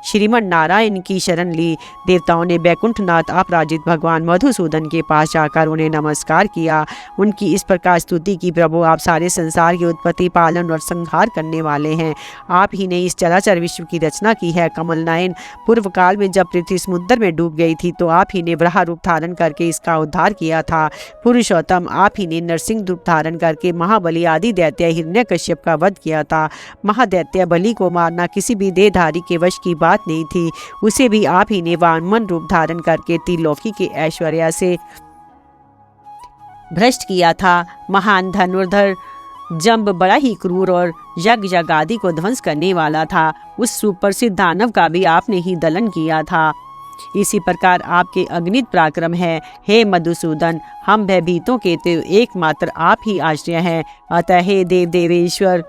श्रीमन नारायण की शरण ली। देवताओं ने बैकुंठनाथ अपराजित भगवान मधुसूदन के पास जाकर उन्हें नमस्कार किया। उनकी इस प्रकार स्तुति की, प्रभु आप सारे संसार की उत्पत्ति, पालन और संहार करने वाले हैं। आप ही ने इस चराचर विश्व की रचना की है। कमल नयन, पूर्व काल में जब पृथ्वी समुद्र में डूब गई थी तो आप ही ने वराह रूप धारण करके इसका उद्धार किया था। पुरुषोत्तम, आप ही ने नरसिंह रूप धारण करके महाबली आदि दैत्य हिरण्यकश्यप का वध किया था। महादैत्य बलि को मारना किसी भी देहधारी के वश की बात नहीं थी। उसे भी आप ही ने वामन रूप धारण करके त्रिलोकी के ऐश्वर्य से भ्रष्ट किया था। महान धनुर्धर जंब बड़ा ही क्रूर और यज्ञ आदि को ध्वंस करने वाला था। उस सुप्रसिद्ध दानव का भी आपने ही दलन किया था। इसी प्रकार आपके अगणित पराक्रम है। हे मधुसूदन, हम भयभीतों के तो एकमात्र आप ही आश्रय हैं। अतः हे देव देवेश्वर,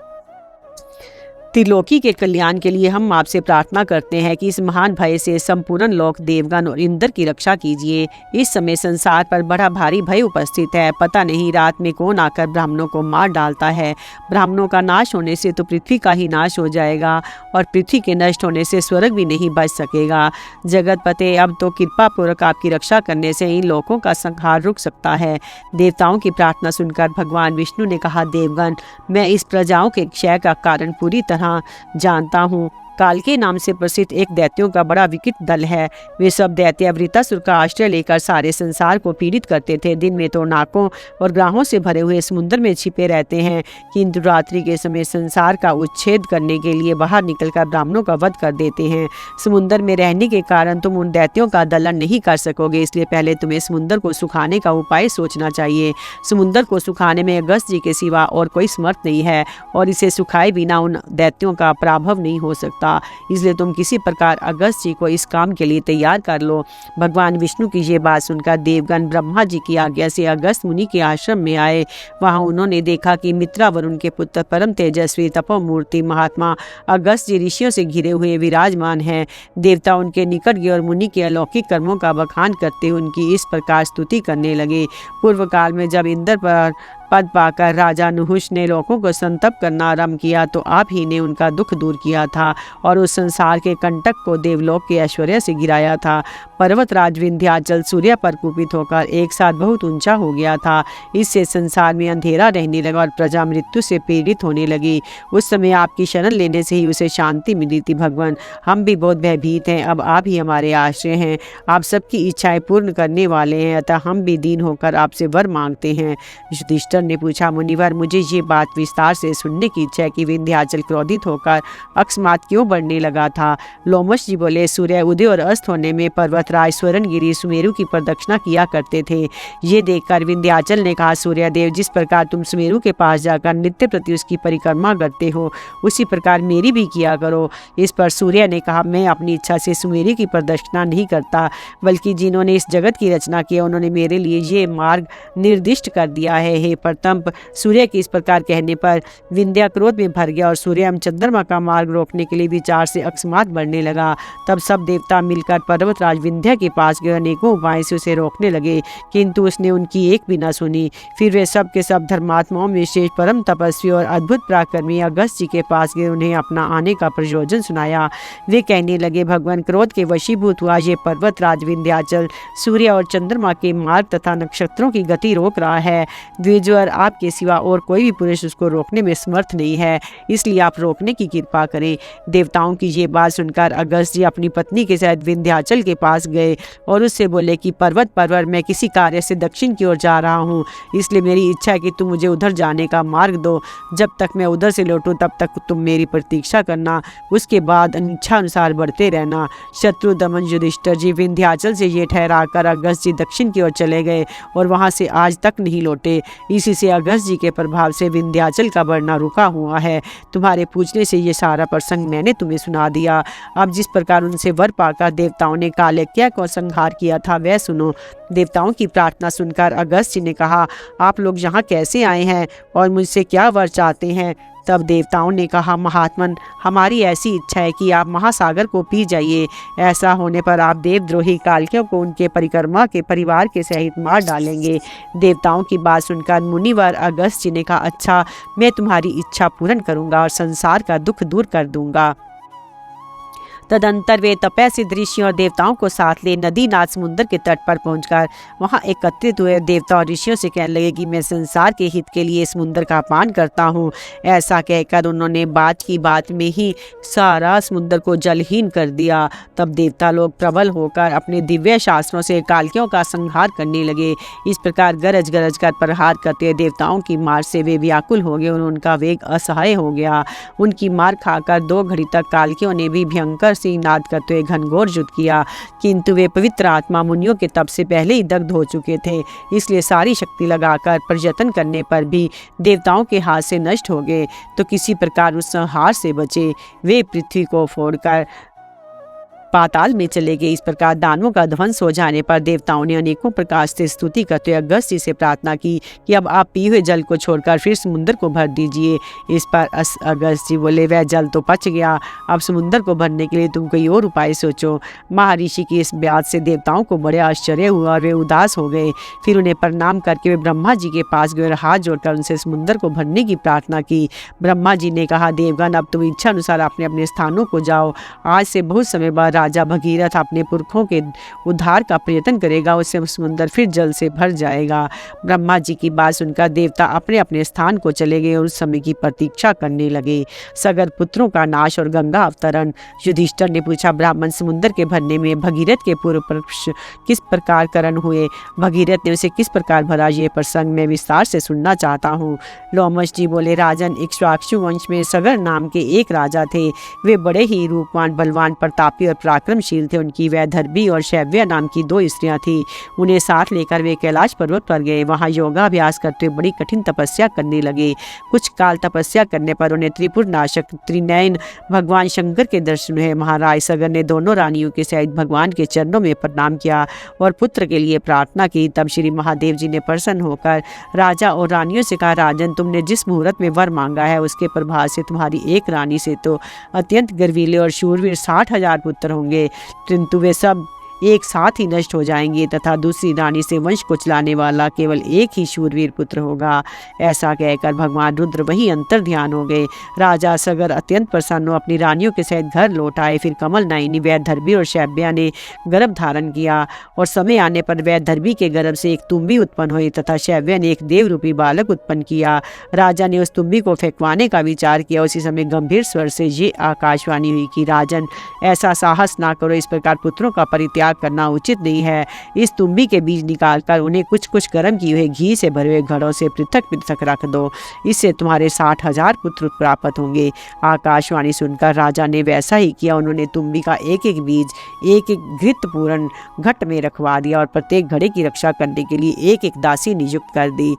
त्रिलोकी के कल्याण के लिए हम आपसे प्रार्थना करते हैं कि इस महान भय से संपूर्ण लोक, देवगण और इंद्र की रक्षा कीजिए। इस समय संसार पर बड़ा भारी भय उपस्थित है। पता नहीं रात में कौन आकर ब्राह्मणों को मार डालता है। ब्राह्मणों का नाश होने से तो पृथ्वी का ही नाश हो जाएगा और पृथ्वी के नष्ट होने से स्वर्ग भी नहीं बच सकेगा। जगतपते, अब तो कृपा पूर्वक आपकी रक्षा करने से इन लोगों का संहार रुक सकता है। देवताओं की प्रार्थना सुनकर भगवान विष्णु ने कहा, देवगण, मैं इस प्रजाओं के क्षय का कारण पूरी तरह जानता हूँ। काल के नाम से प्रसिद्ध एक दैत्यों का बड़ा विकट दल है। वे सब दैत्य वृतासुर का आश्रय लेकर सारे संसार को पीड़ित करते थे। दिन में तो नाकों और ग्राहों से भरे हुए समुद्र में छिपे रहते हैं, किंतु रात्रि के समय संसार का उच्छेद करने के लिए बाहर निकलकर ब्राह्मणों का वध कर देते हैं। समुद्र में रहने के कारण तुम उन दैत्यों का दलन नहीं कर सकोगे, इसलिए पहले तुम्हें समुद्र को सुखाने का उपाय सोचना चाहिए। समुद्र को सुखाने में अगस्त जी के सिवा और कोई समर्थ नहीं है और इसे सुखाए बिना उन दैत्यों का पराभव नहीं हो सकता। इसलिए तुम किसी प्रकार अगस्त जी को इस काम के लिए तैयार कर लो। भगवान विष्णु की ये बात सुनकर देवगण ब्रह्मा जी की आज्ञा से अगस्त मुनि के आश्रम में आए। वहां उन्होंने देखा कि मित्रा वरुण के पुत्र परम तेजस्वी तपोमूर्ति महात्मा अगस्त जी ऋषियों से घिरे हुए विराजमान हैं। देवता उनके निकट गए और मुनि के अलौकिक कर्मों का बखान करते हुए उनकी इस प्रकार स्तुति करने लगे। पूर्व काल में जब इंद्र पर पद पाकर राजा नुहुष ने लोगों को संतप्त करना आरंभ किया तो आप ही ने उनका दुख दूर किया था और उस संसार के कंटक को देवलोक के ऐश्वर्य से गिराया था। पर्वतराज विंध्याचल सूर्य पर कुपित होकर एक साथ बहुत ऊंचा हो गया था। इससे संसार में अंधेरा रहने लगा और प्रजा मृत्यु से पीड़ित होने लगी। उस समय आपकी शरण लेने से ही उसे शांति मिली थी। भगवान, हम भी बहुत भयभीत हैं, अब आप ही हमारे आश्रय हैं। आप सबकी इच्छाएं पूर्ण करने वाले हैं, अतः हम भी दीन होकर आपसे वर मांगते हैं। युधिष्ठिर, युधिष्ठिर ने पूछा, मुनिवर मुझे ये बात विस्तार से सुनने की इच्छा है कि विंध्याचल क्रोधित होकर अकस्मात क्यों बढ़ने लगा था। लोमश जी बोले, सूर्य उदय और अस्त होने में पर्वतराज स्वर्णगिरी सुमेरु की प्रदक्षिणा किया करते थे। ये देखकर विंध्याचल ने कहा, सूर्यदेव जिस प्रकार तुम सुमेरु के पास जाकर नित्य प्रति उसकी परिक्रमा करते हो, उसी प्रकार मेरी भी किया करो। इस पर सूर्य ने कहा, मैं अपनी इच्छा से सुमेरु की प्रदक्षिणा नहीं करता, बल्कि जिन्होंने इस जगत की रचना की उन्होंने मेरे लिए ये मार्ग निर्दिष्ट कर दिया है। हे प्रतंप, सूर्य के इस प्रकार कहने पर विंध्या क्रोध में भर गया और सूर्य एवं चंद्रमा का मार्ग रोकने के लिए विचार से अकस्मात बढ़ने लगा। तब सब देवता मिलकर पर्वतराज विंध्या के पास गए, अनेकों उपाय से उसे रोकने लगे, किंतु उसने उनकी एक भी न सुनी। फिर वे सब के सब धर्मात्माओं में शेष परम तपस्वी और अद्भुत पराक्रमी अगस्त जी के पास गए, उन्हें अपना आने का प्रयोजन सुनाया। वे कहने लगे, भगवान क्रोध के वशीभूत हुआ ये पर्वतराज विंध्याचल सूर्य और चंद्रमा के मार्ग तथा नक्षत्रों की गति रोक रहा है। द्विजवर, आपके सिवा और कोई भी पुरुष उसको रोकने में समर्थ नहीं है, इसलिए आप रोकने की कृपा करें। देवताओं की ये बात सुनकर अगस्त जी अपनी पत्नी के साथ विंध्याचल के पास गए और उससे बोले कि पर्वत परवर, मैं किसी कार्य से दक्षिण की ओर जा रहा हूँ, इसलिए मेरी इच्छा है कि तुम मुझे उधर जाने का मार्ग दो। जब तक मैं उधर से लौटूं तब तक तुम मेरी प्रतीक्षा करना, उसके बाद इच्छा अनुसार बढ़ते रहना। शत्रु दमन युधिष्ठिर जी विंध्याचल से ये ठहरा कर अगस्त जी दक्षिण की ओर चले गए और वहाँ से आज तक नहीं लौटे। इसी से अगस्त जी के प्रभाव से विंध्याचल का बढ़ना रुका हुआ है। तुम्हारे पूछने से ये सारा प्रसंग मैंने तुम्हें सुना दिया। अब जिस प्रकार उनसे वर पाकर देवताओं ने कालयज्ञ को संहार किया था वह सुनो। देवताओं की प्रार्थना सुनकर अगस्त जी ने कहा, आप लोग यहाँ कैसे आए हैं और मुझसे क्या वर चाहते हैं। तब देवताओं ने कहा, महात्मन, हमारी ऐसी इच्छा है कि आप महासागर को पी जाइए। ऐसा होने पर आप देवद्रोही कालकियों को उनके परिक्रमा के परिवार के सहित मार डालेंगे। देवताओं की बात सुनकर मुनिवर अगस्त जी ने कहा, अच्छा, मैं तुम्हारी इच्छा पूर्ण करूंगा और संसार का दुख दूर कर दूंगा। तदंतर वे तपस्वी ऋषियों और देवताओं को साथ ले नदी नाथ समुद्र के तट पर पहुंचकर वहां एकत्रित हुए। देवता और ऋषियों से कहने लगे कि मैं संसार के हित के लिए समुद्र का पान करता हूं। ऐसा कहकर उन्होंने बात की बात में ही सारा समुद्र को जलहीन कर दिया। तब देवता लोग प्रबल होकर अपने दिव्य शास्त्रों से कालकियों का संहार करने लगे। इस प्रकार गरज गरज कर प्रहार करते देवताओं की मार से वे व्याकुल हो गए और उनका वेग असहाय हो गया। उनकी मार खाकर 2 घड़ी तक कालकियों ने भी भयंकर सिंह नाद करते हुए घनघोर युद्ध किया, किंतु वे पवित्र आत्मा मुनियों के तप से पहले ही दग्ध हो चुके थे, इसलिए सारी शक्ति लगाकर प्रयत्न करने पर भी देवताओं के हाथ से नष्ट हो गए। तो किसी प्रकार उस संहार से बचे। वे पृथ्वी को फोड़कर पाताल में चले गए। इस प्रकार दानवों का ध्वंस हो जाने पर देवताओं ने अनेकों प्रकार से स्तुति करते हुए अगस्त जी से प्रार्थना की कि अब आप पिए हुए जल को छोड़कर फिर समुद्र को भर दीजिए। इस पर अगस्त जी बोले, वह जल तो पच गया, अब समुद्र को भरने के लिए तुम कोई और उपाय सोचो। महर्षि की इस बात से देवताओं को बड़े आश्चर्य हुआ और वे उदास हो गए। फिर उन्हें प्रणाम करके वे ब्रह्मा जी के पास गए और हाथ जोड़कर उनसे समुद्र को भरने की प्रार्थना की। ब्रह्मा जी ने कहा, देवगण, अब तुम इच्छा अनुसार अपने अपने स्थानों को जाओ। आज से बहुत समय बाद राजा भगीरथ अपने पुरखों के उद्धार का प्रयत्न करेगा, उससे समुद्र फिर जल से भर जाएगा। ब्रह्मा जी की बात सुनकर देवता अपने अपने स्थान को चले गए और उस समय की प्रतीक्षा करने लगे। सगर पुत्रों का नाश और गंगा अवतरण। युधिष्ठिर ने पूछा, ब्राह्मण, समुद्र के भरने में भगीरथ के पूर्व पुरुष किस प्रकार करण हुए? भगीरथ ने उसे किस प्रकार भरा? ये प्रसंग मैं विस्तार से सुनना चाहता हूँ। लोमश जी बोले, राजन, इक्ष्वाकु वंश में सगर नाम के एक राजा थे। वे बड़े ही रूपवान, बलवान, प्रतापी और पराक्रमशील थे। उनकी वैदर्भी और शैव्या नाम की 2 स्त्रियां थी। उन्हें साथ लेकर वे कैलाश पर्वत पर गए। वहां योगाभ्यास करते बड़ी कठिन तपस्या करने लगे। कुछ काल तपस्या करने पर उन्हें त्रिपुर नाशक त्रिनयन भगवान शंकर के दर्शन हुए। महाराज सगर ने दोनों रानियों के सहित भगवान के चरणों में प्रणाम किया और पुत्र के लिए प्रार्थना की। तब श्री महादेव जी ने प्रसन्न होकर राजा और रानियों से कहा, राजन, तुमने जिस मुहूर्त में वर मांगा है उसके प्रभाव से तुम्हारी एक रानी से तो अत्यंत गर्वीले और शूरवीर 60,000 पुत्र होंगे, किंतु वे सब एक साथ ही नष्ट हो जाएंगे तथा दूसरी रानी से वंश को चलाने वाला केवल एक ही शूरवीर पुत्र होगा। ऐसा कहकर भगवान रुद्र वही अंतर ध्यान हो गए। राजा सगर अत्यंत प्रसन्न अपनी रानियों के सहित घर लौट आए। फिर कमल नयनी वैदर्भी और शैव्या ने गर्भ धारण किया और समय आने पर वैदर्भी के गर्भ से एक तुम्बी उत्पन्न हुई तथा शैव्या ने एक देव रूपी बालक उत्पन्न किया। राजा ने उस तुम्बी को फेंकवाने का विचार किया। उसी समय गंभीर स्वर से ये आकाशवाणी हुई कि राजन, ऐसा साहस ना करो, इस प्रकार पुत्रों का परित्याग त्याग करना उचित नहीं है। इस तुम्बी के बीज निकालकर उन्हें कुछ कुछ गर्म किए हुए घी से भरे हुए घड़ों से पृथक पृथक रख दो, इससे तुम्हारे 60,000 पुत्र प्राप्त होंगे। आकाशवाणी सुनकर राजा ने वैसा ही किया। उन्होंने तुम्बी का एक एक बीज एक एक घृत पूर्ण घट में रखवा दिया और प्रत्येक घड़े की रक्षा करने के लिए एक एक दासी नियुक्त कर दी।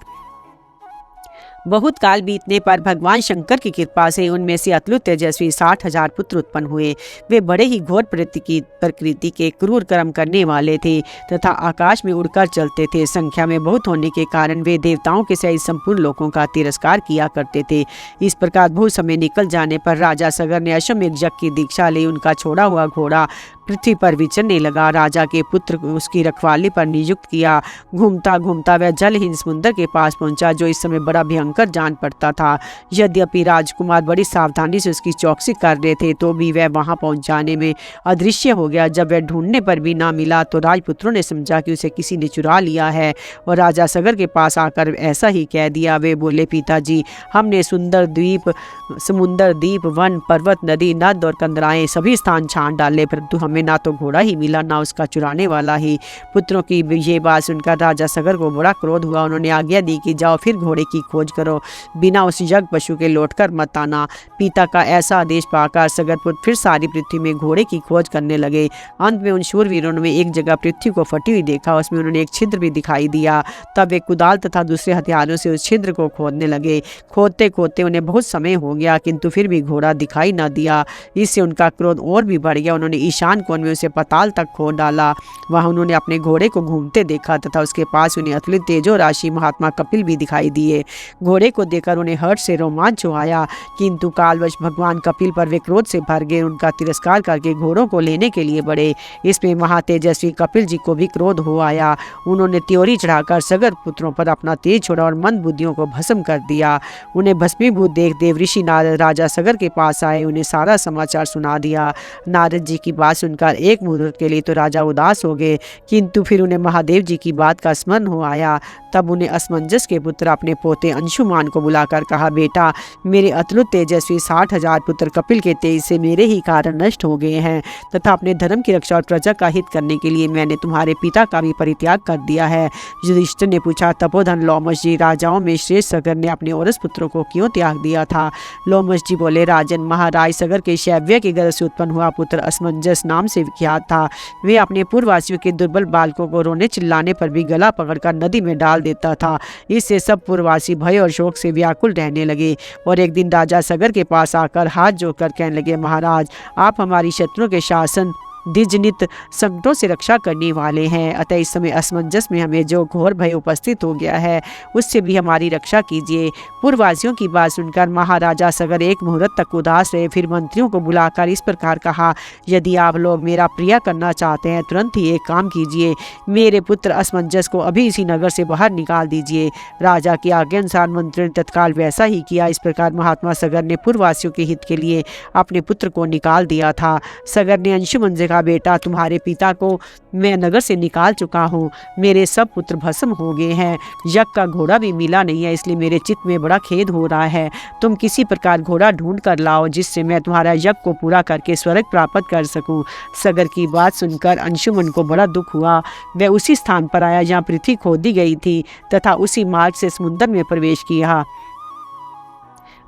बहुत काल बीतने पर भगवान शंकर की कृपा से उनमें से अतुलित तेजस्वी 60,000 पुत्र उत्पन्न हुए। वे बड़े ही घोर प्रकृति के क्रूर कर्म करने वाले थे तथा आकाश में उड़कर चलते थे। संख्या में बहुत होने के कारण वे देवताओं के सहित संपूर्ण लोगों का तिरस्कार किया करते थे। इस प्रकार बहुत समय निकल जाने पर राजा सगर ने अश्वमेध यज्ञ की दीक्षा ली। उनका छोड़ा हुआ घोड़ा पृथ्वी पर विचरने लगा। राजा के पुत्र को उसकी रखवाली पर नियुक्त किया। घूमता घूमता वह जलहीन समुद्र के पास पहुंचा, जो इस समय बड़ा भयंकर जान पड़ता था। यद्यपि राजकुमार बड़ी सावधानी से उसकी चौकसी कर रहे थे, तो भी वह वहां पहुंच जाने में अदृश्य हो गया। जब वह ढूंढने पर भी ना मिला तो राजपुत्रों ने समझा कि उसे किसी ने चुरा लिया है और राजा सगर के पास आकर ऐसा ही कह दिया। वे बोले, पिताजी, हमने सुंदर द्वीप, समुद्र, द्वीप, वन, पर्वत, नदी, नद और कंदराएं सभी स्थान छान डाले, परंतु हमें ना तो घोड़ा ही मिला ना उसका चुराने वाला ही। पुत्रों की ये बात सुनकर राजा सगर को बड़ा क्रोध हुआ। उन्होंने आज्ञा दी कि जाओ फिर घोड़े की खोज करो, बिना उस यज्ञ पशु के लौटकर मत आना। पिता का ऐसा आदेश पाकर सगरपुत्र फिर सारी पृथ्वी में घोड़े की खोज करने लगे। अंत में उन शूरवीरों ने एक जगह पृथ्वी को फटी हुई देखा, उसमें उन्होंने एक छिद्र भी दिखाई दिया। तब वे कुदाल तथा दूसरे हथियारों से उस छिद्र को खोदने लगे। खोदते खोदते उन्हें बहुत समय हो गया, किंतु फिर भी घोड़ा दिखाई न दिया। इससे उनका क्रोध और भी बढ़ गया। उन्होंने ईशान कोण में उसे पाताल तक खोद डाला। वहां उन्होंने अपने घोड़े को घूमते देखा तथा उसके पास उन्हें अतुलित तेजो राशि महात्मा कपिल भी दिखाई दिए। घोड़े को देखकर उन्हें हर्ष से रोमांच आया, किंतु कालवश भगवान कपिल पर वे क्रोध से भर गए। उनका तिरस्कार करके घोड़ों को लेने के लिए बढ़े। इसमें महातेजस्वी कपिल जी को भी क्रोध हो आया। उन्होंने त्योरी चढ़ाकर सगर पुत्रों पर अपना तेज छोड़ा और मंद बुद्धियों को भस्म कर दिया। उन्हें भस्मीभूत देख देव ऋषि नारद राजा सगर के पास आए, उन्हें सारा समाचार सुना दिया। नारद जी की बात सुनकर एक मुहूर्त के लिए तो राजा उदास हो गए, किंतु फिर उन्हें महादेव जी की बात का स्मरण हो आया। तब उन्हें असमंजस के पुत्र अपने पोते अंशुमान को बुलाकर कहा, बेटा, मेरे अतुलित तेजस्वी 60,000 पुत्र कपिल के तेज से मेरे ही कारण नष्ट हो गए हैं तथा अपने धर्म की रक्षा और प्रजा का हित करने के लिए मैंने तुम्हारे पिता का भी परित्याग कर दिया है। युधिष्ठिर ने पूछा, तपोधन लोमश जी, राजाओं में श्रेष्ठ सगर ने अपने औरस पुत्रों को क्यों त्याग दिया था? लोमश जी बोले, राजन, महाराज सगर के शैव्य की गर्भ से उत्पन्न हुआ पुत्र असमंजस नाम से विख्यात था। वे अपने पूर्ववासियों के दुर्बल बालकों को रोने चिल्लाने पर भी गला पकड़कर नदी में डाल देता था। इससे सब पूर्ववासी भय और शोक से व्याकुल रहने लगे। और एक दिन राजा सगर के पास आकर हाथ जोड़कर कहने लगे, महाराज, आप हमारी शत्रुओं के शासन द्विजनित संकटों से रक्षा करने वाले हैं, अतः इस समय असमंजस में हमें जो घोर भय उपस्थित हो गया है उससे भी हमारी रक्षा कीजिए। पूर्ववासियों की बात सुनकर महाराजा सगर एक मुहूर्त तक उदास रहे। फिर मंत्रियों को बुलाकर इस प्रकार कहा, यदि आप लोग मेरा प्रिय करना चाहते हैं तुरंत ही एक काम कीजिए, मेरे पुत्र असमंजस को अभी इसी नगर से बाहर निकाल दीजिए। राजा की आज्ञा अनुसार मंत्रियों ने तत्काल वैसा ही किया। इस प्रकार महात्मा सगर ने पूर्ववासियों के हित के लिए अपने पुत्र को निकाल दिया था। सगर ने अंशुमन से कहा, बेटा, तुम्हारे पिता को मैं नगर से निकाल चुका हूँ, मेरे सब पुत्र भस्म हो गए हैं, यज्ञ का घोड़ा भी मिला नहीं है, इसलिए मेरे चित्त में बड़ा खेद हो रहा है। तुम किसी प्रकार घोड़ा ढूंढ कर लाओ जिससे मैं तुम्हारा यज्ञ को पूरा करके स्वर्ग प्राप्त कर सकूं। सगर की बात सुनकर अंशुमन को बड़ा दुख हुआ। वह उसी स्थान पर आया जहाँ पृथ्वी खोदी गई थी तथा उसी मार्ग से समुद्र में प्रवेश किया।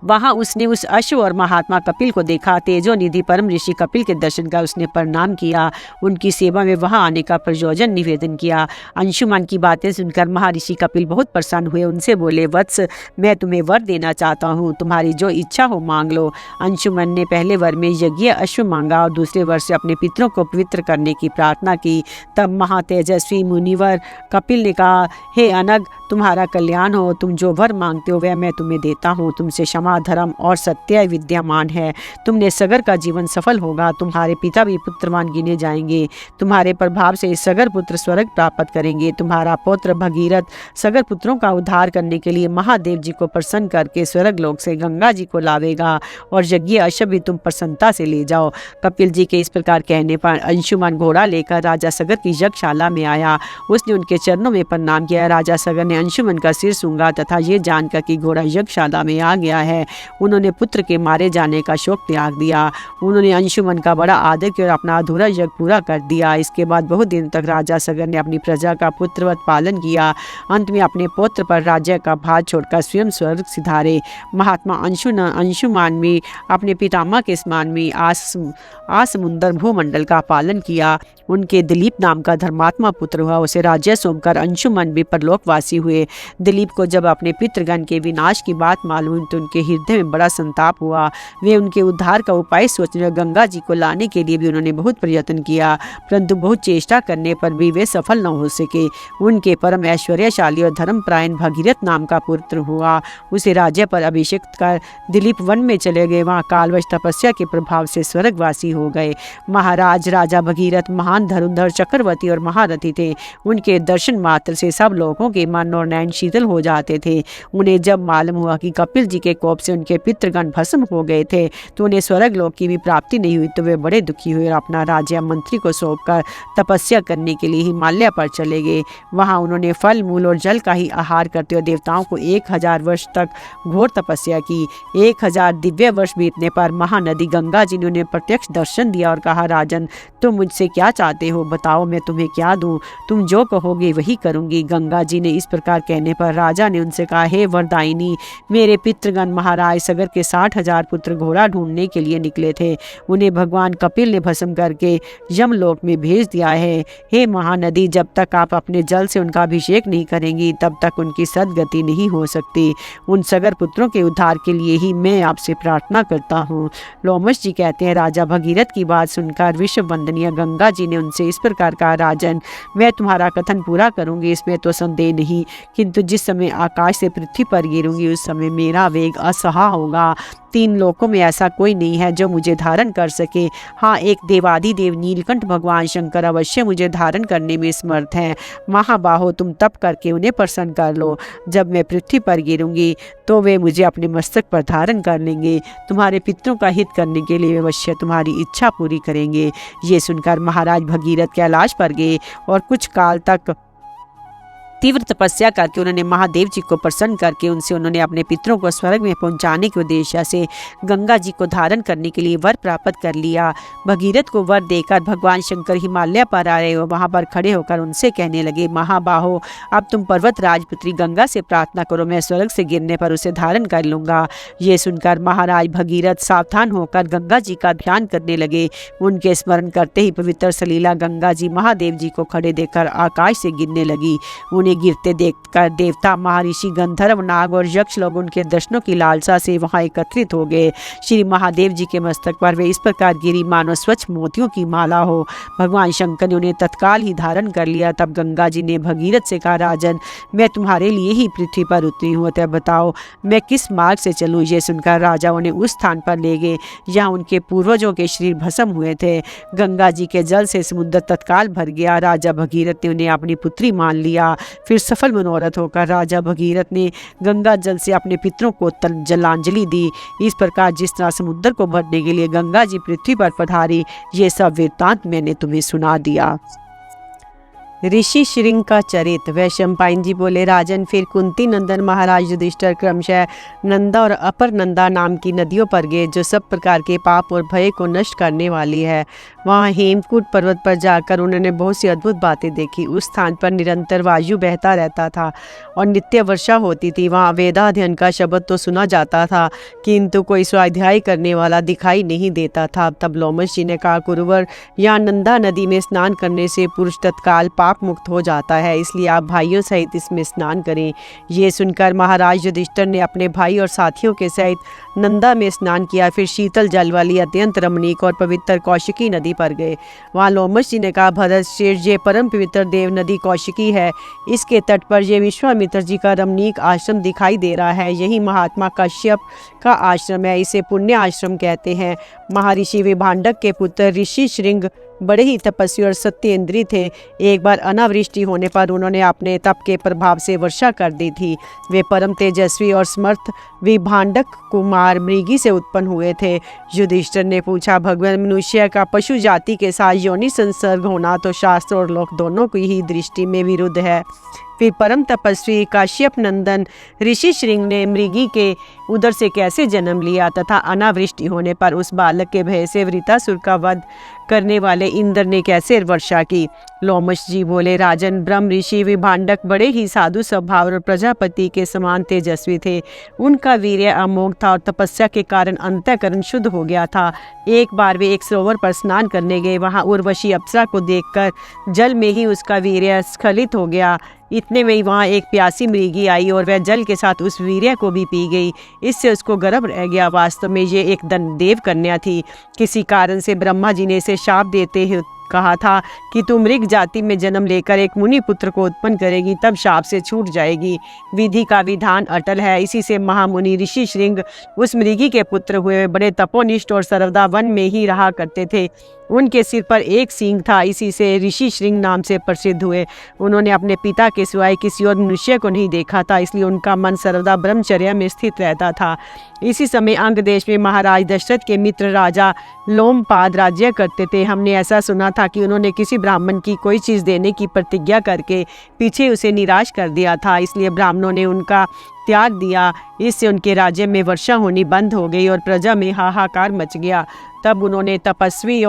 वहां उसने उस अश्व और महात्मा कपिल को देखा। तेजो निधि परम ऋषि कपिल के दर्शन का उसने प्रणाम किया, उनकी सेवा में वहां आने का प्रयोजन निवेदन किया। अंशुमान की बातें सुनकर महर्षि कपिल बहुत प्रसन्न हुए। उनसे बोले, वत्स, मैं तुम्हें वर देना चाहता हूँ, तुम्हारी जो इच्छा हो मांग लो। अंशुमन ने पहले वर में यज्ञ अश्व मांगा और दूसरे वर से अपने पितरों को पवित्र करने की प्रार्थना की। तब महातेजस्वी मुनिवर कपिल ने कहा, हे अनग, तुम्हारा कल्याण हो, तुम जो वर मांगते हो वह मैं तुम्हें देता हूँ। तुमसे क्षमा, धर्म और सत्य विद्यमान है, तुमने सगर का जीवन सफल होगा, तुम्हारे पिता भी पुत्रवान गिने जाएंगे, तुम्हारे प्रभाव से सगर पुत्र स्वर्ग प्राप्त करेंगे। तुम्हारा पुत्र भगीरथ सगर पुत्रों का उद्धार करने के लिए महादेव जी को प्रसन्न करके स्वर्ग लोक से गंगा जी को लावेगा और यज्ञ अश्व भी तुम प्रसन्नता से ले जाओ। कपिल जी के इस प्रकार कहने पर अंशुमान घोड़ा लेकर राजा सगर की यज्ञशाला में आया। उसने उनके चरणों में प्रणाम किया। राजा सगर ने अंशुमन का सिर सूंघा तथा ये जानकर कि घोड़ा यज्ञशाला में आ गया है, उन्होंने पुत्र के मारे जाने का शौक त्याग दिया। उन्होंने अंशुमन का बड़ा आदर किया और अपना अधूरा यज्ञ पूरा कर दिया। इसके बाद बहुत दिन तक राजा सगर ने अपनी प्रजा का पुत्रवत पालन किया। अंत में अपने पुत्र पर राज्य का भार छोड़कर स्वयं स्वर्ग सिधारे। महात्मा अंशुमान भी अपने पितामह के समान में आसमुंदर भूमंडल का पालन किया। उनके दिलीप नाम का धर्मात्मा पुत्र हुआ, उसे राज्य सौंपकर अंशुमन भी परलोकवासी हुए। दिलीप को जब अपने पितृगण के विनाश की बात मालूम हुई तो उनके हृदय में बड़ा संताप हुआ। वे उनके उद्धार का उपाय सोचने गंगा जी को लाने के लिए भी उन्होंने बहुत प्रयत्न किया, परंतु बहुत चेष्टा करने पर भी वे सफल न हो सके। उनके परम ऐश्वर्यशाली और धर्मपरायण भगीरथ नाम का पुत्र हुआ। उसे राज्य पर अभिषेक कर दिलीप वन में चले गए। वहाँ कालवश तपस्या के प्रभाव से स्वर्गवासी हो गए। महाराज राजा भगीरथ महान धनुर्धर, चक्रवर्ती और महारथी थे। उनके दर्शन मात्र से सब लोगों के मन और नयन शीतल हो जाते थे। उन्हें जब मालूम हुआ कि कपिल जी के कोप से उनके पितृगण भस्म हो गए थे तो उन्हें स्वर्ग लोक की भी प्राप्ति नहीं हुई, तो वे बड़े दुखी हुए और अपना राज्य मंत्री को सौंपकर तपस्या करने के लिए हिमालय पर चले गए। वहाँ उन्होंने फल मूल और जल का ही आहार करते हुए देवताओं को 1000 वर्ष तक घोर तपस्या की। 1000 दिव्य वर्ष बीतने पर महानदी गंगा जी ने उन्हें प्रत्यक्ष दर्शन दिया और कहा, राजन तुम मुझसे क्या चाहते हो, बताओ मैं तुम्हें क्या दूं, तुम जो कहोगे वही करूंगी। गंगा जी ने इस प्रकार कहने पर राजा ने उनसे कहा, हे वरदायिनी, मेरे पितृगण महाराज सगर के 60,000 पुत्र घोड़ा ढूंढने के लिए निकले थे। उन्हें भगवान कपिल ने भस्म करके यमलोक में भेज दिया है। हे महानदी, जब तक आप अपने जल से उनका अभिषेक नहीं करेंगी तब तक उनकी सदगति नहीं हो सकती। उन सगर पुत्रों के उद्धार के लिए ही मैं आपसे प्रार्थना करता हूँ। लोमश जी कहते हैं, राजा भगीरथ की बात सुनकर विश्व वंदनीय गंगा जी ने उनसे इस प्रकार कहा, राजन मैं तुम्हारा कथन पूरा करूंगी, इसमें तो संदेह नहीं, किंतु जिस समय आकाश से पृथ्वी पर गिरूंगी उस समय मेरा वेग असहा होगा। 3 लोकों में ऐसा कोई नहीं है जो मुझे धारण कर सके। हाँ, एक देवादिदेव नीलकंठ भगवान शंकर अवश्य मुझे धारण करने में समर्थ हैं। महाबाहो, तुम तप करके उन्हें प्रसन्न कर लो। जब मैं पृथ्वी पर गिरूंगी तो वे मुझे अपने मस्तक पर धारण कर लेंगे। तुम्हारे पितरों का हित करने के लिए वे अवश्य तुम्हारी इच्छा पूरी करेंगे। ये सुनकर महाराज भगीरथ कैलाश पर गए और कुछ काल तक तीव्र तपस्या करके उन्होंने महादेव जी को प्रसन्न करके उन्होंने अपने पितरों को स्वर्ग में पहुंचाने के उद्देश्य से गंगा जी को धारण करने के लिए वर प्राप्त कर लिया। भगीरथ को वर देकर भगवान शंकर हिमालय पर आ रहे हो, वहां पर खड़े होकर उनसे कहने लगे, महाबाहो, अब तुम पर्वत राजपुत्री गंगा से प्रार्थना करो, मैं स्वर्ग से गिरने पर उसे धारण कर लूंगा। ये सुनकर महाराज भगीरथ सावधान होकर गंगा जी का ध्यान करने लगे। उनके स्मरण करते ही पवित्र सलीला गंगा जी महादेव जी को खड़े देखकर आकाश से गिरने लगी। गिरते देखकर देवता, महर्षि, गंधर्व, नाग और यक्ष लोग उनके दर्शनों की लालसा से वहां एकत्रित हो गए। श्री महादेव जी के मस्तक पर वे इस प्रकार गिरी मानो स्वच्छ मोतियों की माला हो। भगवान शंकर ने उन्हें तत्काल ही धारण कर लिया। तब गंगा जी ने भगीरथ से कहा, राजन मैं तुम्हारे लिए ही पृथ्वी पर उतरी हूँ, अतः बताओ मैं किस मार्ग से चलूँ। ये सुनकर राजा उन्हें उस स्थान पर ले गए जहाँ उनके पूर्वजों के शरीर भस्म हुए थे। गंगा जी के जल से समुद्र तत्काल भर गया। राजा भगीरथ ने उन्हें अपनी पुत्री मान लिया। फिर सफल मनोरथ होकर राजा भगीरथ ने गंगा जल से अपने पितरों को जलांजलि दी। इस प्रकार जिस तरह समुद्र को भरने के लिए गंगा जी पृथ्वी पर पधारी, ये सब वृत्तांत मैंने तुम्हें सुना दिया। ऋषि श्रृंग का चरित। वैशंपायन जी बोले, राजन फिर कुंती नंदन महाराज युधिष्ठिर क्रमशः नंदा और अपर नंदा नाम की नदियों पर गए जो सब प्रकार के पाप और भय को नष्ट करने वाली है। वहाँ हेमकूट पर्वत पर जाकर उन्होंने बहुत सी अद्भुत बातें देखी। उस स्थान पर निरंतर वायु बहता रहता था और नित्य वर्षा होती थी। वहाँ वेदाध्ययन का शब्द तो सुना जाता था किंतु कोई स्वाध्याय करने वाला दिखाई नहीं देता था। तब लोमश जी ने कहा, गुरुवर, यहाँ नंदा नदी में स्नान करने से पुरुष तत्काल पाप मुक्त हो जाता है, इसलिए आप भाइयों सहित इसमें स्नान करें। ये सुनकर महाराज युधिष्ठिर ने अपने भाई और साथियों के सहित नंदा में स्नान किया। फिर शीतल जल वाली अत्यंत रमणीक और पवित्र कौशिकी नदी पर गए। वहाँ लोमश जी ने कहा, भरतश्रेष्ठ, ये परम पवित्र देव नदी कौशिकी है। इसके तट पर ये विश्वामित्र जी का रमणीक आश्रम दिखाई दे रहा है। यही महात्मा कश्यप का आश्रम है। इसे पुण्य आश्रम कहते हैं। महर्षि विभांडक के पुत्र ऋषि श्रृंग बड़े ही तपस्वी और सत्येंद्री थे। एक बार अनावृष्टि होने पर उन्होंने अपने तप के प्रभाव से वर्षा कर दी थी। वे परम तेजस्वी और समर्थ विभांडक कुमार मृगी से उत्पन्न हुए थे। युधिष्ठिर ने पूछा, भगवान, मनुष्य का पशु जाति के साथ योनि संसर्ग होना तो शास्त्र और लोक दोनों की ही दृष्टि में विरुद्ध है। फिर परम तपस्वी काश्यप नंदन ऋषि श्रृंग ने मृगी के उदर से कैसे जन्म लिया तथा अनावृष्टि होने पर उस बालक के भय से वृतासुर का वध करने वाले इंद्र ने कैसे वर्षा की। लोमश जी बोले, राजन, ब्रह्म ऋषि विभांडक बड़े ही साधु स्वभाव और प्रजापति के समान तेजस्वी थे। उनका वीर्य अमोघ था और तपस्या के कारण अंतःकरण शुद्ध हो गया था। एक बार वे एक सरोवर पर स्नान करने गए। वहां उर्वशी अप्सरा को देखकर जल में ही उसका वीर्य स्खलित हो गया। इतने में ही वहाँ एक प्यासी मृगी आई और वह जल के साथ उस वीर्य को भी पी गई। इससे उसको गर्भ रह गया। वास्तव में ये एक देव कन्या थी। किसी कारण से ब्रह्मा जी ने इसे शाप देते हुए कहा था कि तू मृग जाति में जन्म लेकर एक मुनि पुत्र को उत्पन्न करेगी, तब शाप से छूट जाएगी। विधि का विधान अटल है। इसी से महामुनि ऋषि श्रृंग उस मृगी के पुत्र हुए। बड़े तपोनिष्ठ और सर्वदा वन में ही रहा करते थे। उनके सिर पर एक सींग था। इसी से ऋषि श्रृंग नाम से प्रसिद्ध हुए। उन्होंने अपने पिता के सिवाय किसी और मनुष्य को नहीं देखा था, इसलिए उनका मन सर्वदा ब्रह्मचर्या में स्थित रहता था। इसी समय अंग देश में महाराज दशरथ के मित्र राजा लोमपाद राज्य करते थे। हमने ऐसा सुना था कि उन्होंने किसी ब्राह्मण की कोई चीज़ देने की प्रतिज्ञा करके पीछे उसे निराश कर दिया था, इसलिए ब्राह्मणों ने उनका त्याग दिया। इससे उनके राज्य में वर्षा होनी बंद हो गई और प्रजा में हाहाकार मच गया। तब उन्होंने तपस्वी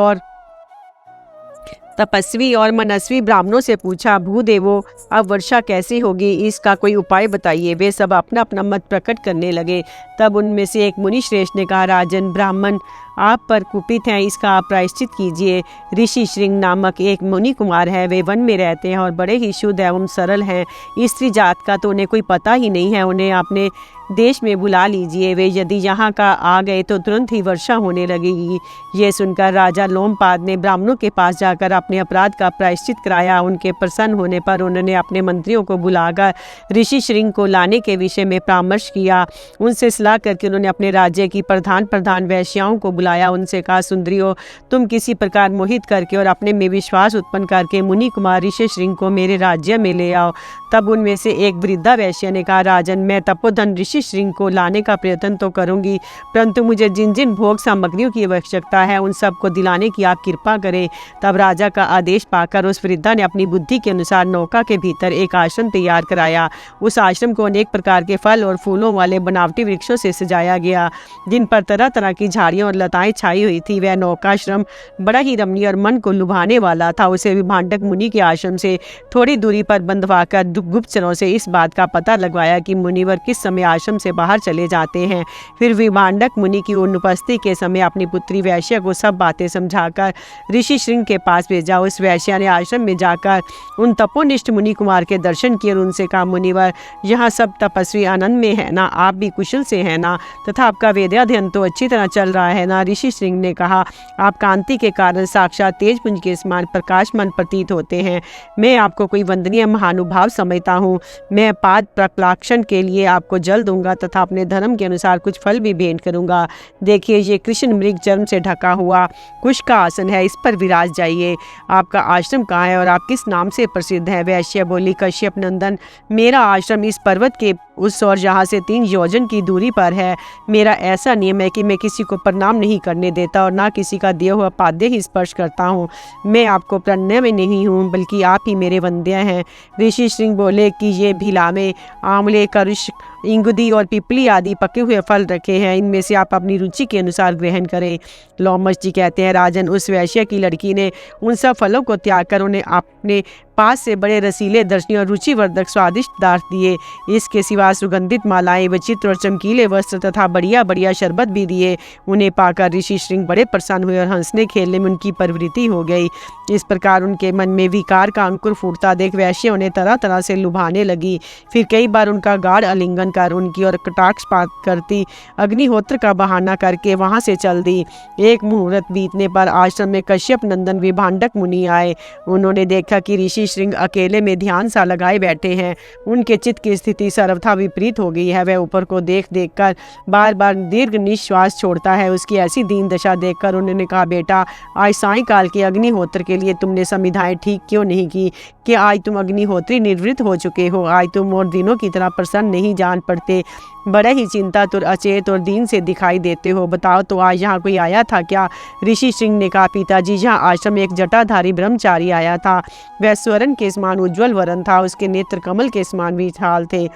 और मनस्वी ब्राह्मणों से पूछा, भूदेवो, अब वर्षा कैसे होगी, इसका कोई उपाय बताइए। वे सब अपना अपना मत प्रकट करने लगे। तब उनमें से एक मुनि श्रेष्ठ ने कहा, राजन, ब्राह्मण आप पर कुपित हैं, इसका आप प्रायश्चित कीजिए। ऋषि श्रृंग नामक एक मुनि कुमार है। वे वन में रहते हैं और बड़े ही शुद्ध एवं सरल हैं। स्त्री जात का तो उन्हें कोई पता ही नहीं है। उन्हें अपने देश में बुला लीजिए। वे यदि यहाँ का आ गए तो तुरंत ही वर्षा होने लगेगी। ये सुनकर राजा लोमपाद ने ब्राह्मणों के पास जाकर अपने अपराध का प्रायश्चित कराया। उनके प्रसन्न होने पर उन्होंने अपने मंत्रियों को बुलाकर ऋषि श्रृंग को लाने के विषय में परामर्श किया। उनसे सलाह करके उन्होंने अपने राज्य की प्रधान वैश्याओं को बुलाया। उनसे कहा, सुंदरियों, तुम किसी प्रकार मोहित करके और अपने में विश्वास उत्पन्न करके मुनि कुमार ऋषि श्रृंग को मेरे राज्य में ले आओ। तब उनमें से एक वृद्धा वैश्य ने कहा, राजन, मैं तपोधन ऋषि श्रृंग को लाने का प्रयत्न तो करूंगी, परंतु मुझे जिन जिन भोग सामग्रियों की आवश्यकता है उन सब को दिलाने की आप कृपा करें। तब राजा का आदेश पाकर उस वृद्धा ने अपनी बुद्धि के अनुसार नौका के भीतर एक आश्रम तैयार कराया। उस आश्रम को अनेक प्रकार के फल और फूलों वाले बनावटी वृक्षों से सजाया गया, जिन पर तरह तरह की झाड़ियां और लताएं छाई हुई थी। वह नौकाश्रम बड़ा ही रमणीय और मन को लुभाने वाला था। उसे विभांडक मुनि के आश्रम से थोड़ी दूरी पर बंधवाकर गुप्तचरों से इस बात का पता लगवाया कि मुनिवर किस समय आश्रम से बाहर चले जाते हैं। फिर विभांडक मुनि की अनुपस्थिति के समय अपनी पुत्री वैश्या को सब बातें समझाकर ऋषि श्रृंग के पास भेजा। उस वैश्या ने आश्रम में जाकर उन तपोनिष्ठ मुनि कुमार के दर्शन किए और उनसे कहा, मुनिवर, यहाँ सब तपस्वी आनंद में है ना? आप भी कुशल से है ना? तथा आपका वेदाध्ययन तो अच्छी तरह चल रहा है ना? ऋषि श्रृंग ने कहा, आप कांति के कारण साक्षात तेजपुंज के समान प्रकाशमान प्रतीत होते हैं। मैं आपको कोई वंदनीय महानुभाव समझता हूँ। मैं पाद प्रकलाक्षण के लिए आपको जल दूंगा तथा अपने धर्म के अनुसार कुछ फल भी भेंट करूंगा। देखिए, ये कृष्ण मृग चर्म से ढका हुआ कुश का आसन है, इस पर विराज जाइए। आपका आश्रम कहाँ है और आप किस नाम से प्रसिद्ध है? वैश्य बोली, कश्यप नंदन, मेरा आश्रम इस पर्वत के उस और जहाँ से 3 योजन की दूरी पर है। मेरा ऐसा नियम है कि मैं किसी को प्रणाम नहीं करने देता और ना किसी का दिया हुआ पाद्य ही स्पर्श करता हूँ। मैं आपको प्रणय में नहीं हूँ, बल्कि आप ही मेरे वंद्य हैं। ऋषि श्रृंग बोले कि ये भिलामे, आंवले, करुष, इंगुदी और पिपली आदि पके हुए फल रखे हैं, इनमें से आप अपनी रुचि के अनुसार ग्रहण करें। लोमश जी कहते हैं, राजन, उस वैश्य की लड़की ने उन सब फलों को त्याग कर उन्हें अपने पास से बड़े रसीले, दर्शनीय और रुचिवर्धक स्वादिष्ट पदार्थ दिए। इसके सिवा सुगंधित मालाएं, विचित्र और चमकीले वस्त्र तथा बढ़िया बढ़िया शरबत भी दिए। उन्हें पाकर ऋषि श्रृंग बड़े प्रसन्न हुए और हंसने खेलने में उनकी प्रवृत्ति हो गई। इस प्रकार उनके मन में विकार का अंकुर फूटता देख वैश्य उन्हें तरह तरह से लुभाने लगी। फिर कई बार उनका गाढ़ आलिंगन कर उनकी और कटाक्षपात करती अग्निहोत्र का बहाना करके वहां से चल दी। एक मुहूर्त बीतने पर आश्रम में कश्यप नंदन विभांडक मुनि आए। उन्होंने देखा कि ऋषि श्रृंग अकेले में ध्यान सा लगाए बैठे हैं। उनके चित्त की स्थिति सर्वथा विपरीत हो गई है। वह ऊपर को देख देख कर बार बार दीर्घ निश्वास छोड़ता है। उसकी ऐसी दीन दशा देखकर उन्होंने कहा, बेटा आज सायंकाल के अग्निहोत्र के लिए तुमने संविधाएं ठीक क्यों नहीं की कि आज तुम अग्निहोत्री निवृत्त हो चुके हो, आज तुम और दिनों की तरह प्रसन्न नहीं जान पड़ते, बड़ा ही चिंतित और अचेत और दीन से दिखाई देते हो, बताओ तो आज यहाँ कोई आया था क्या? ऋषि सिंह ने कहा, पिताजी यहाँ आश्रम में एक जटाधारी ब्रह्मचारी आया था। वह स्वर्ण के समान उज्ज्वल वरण था, उसके नेत्र कमल के समान विशाल थे।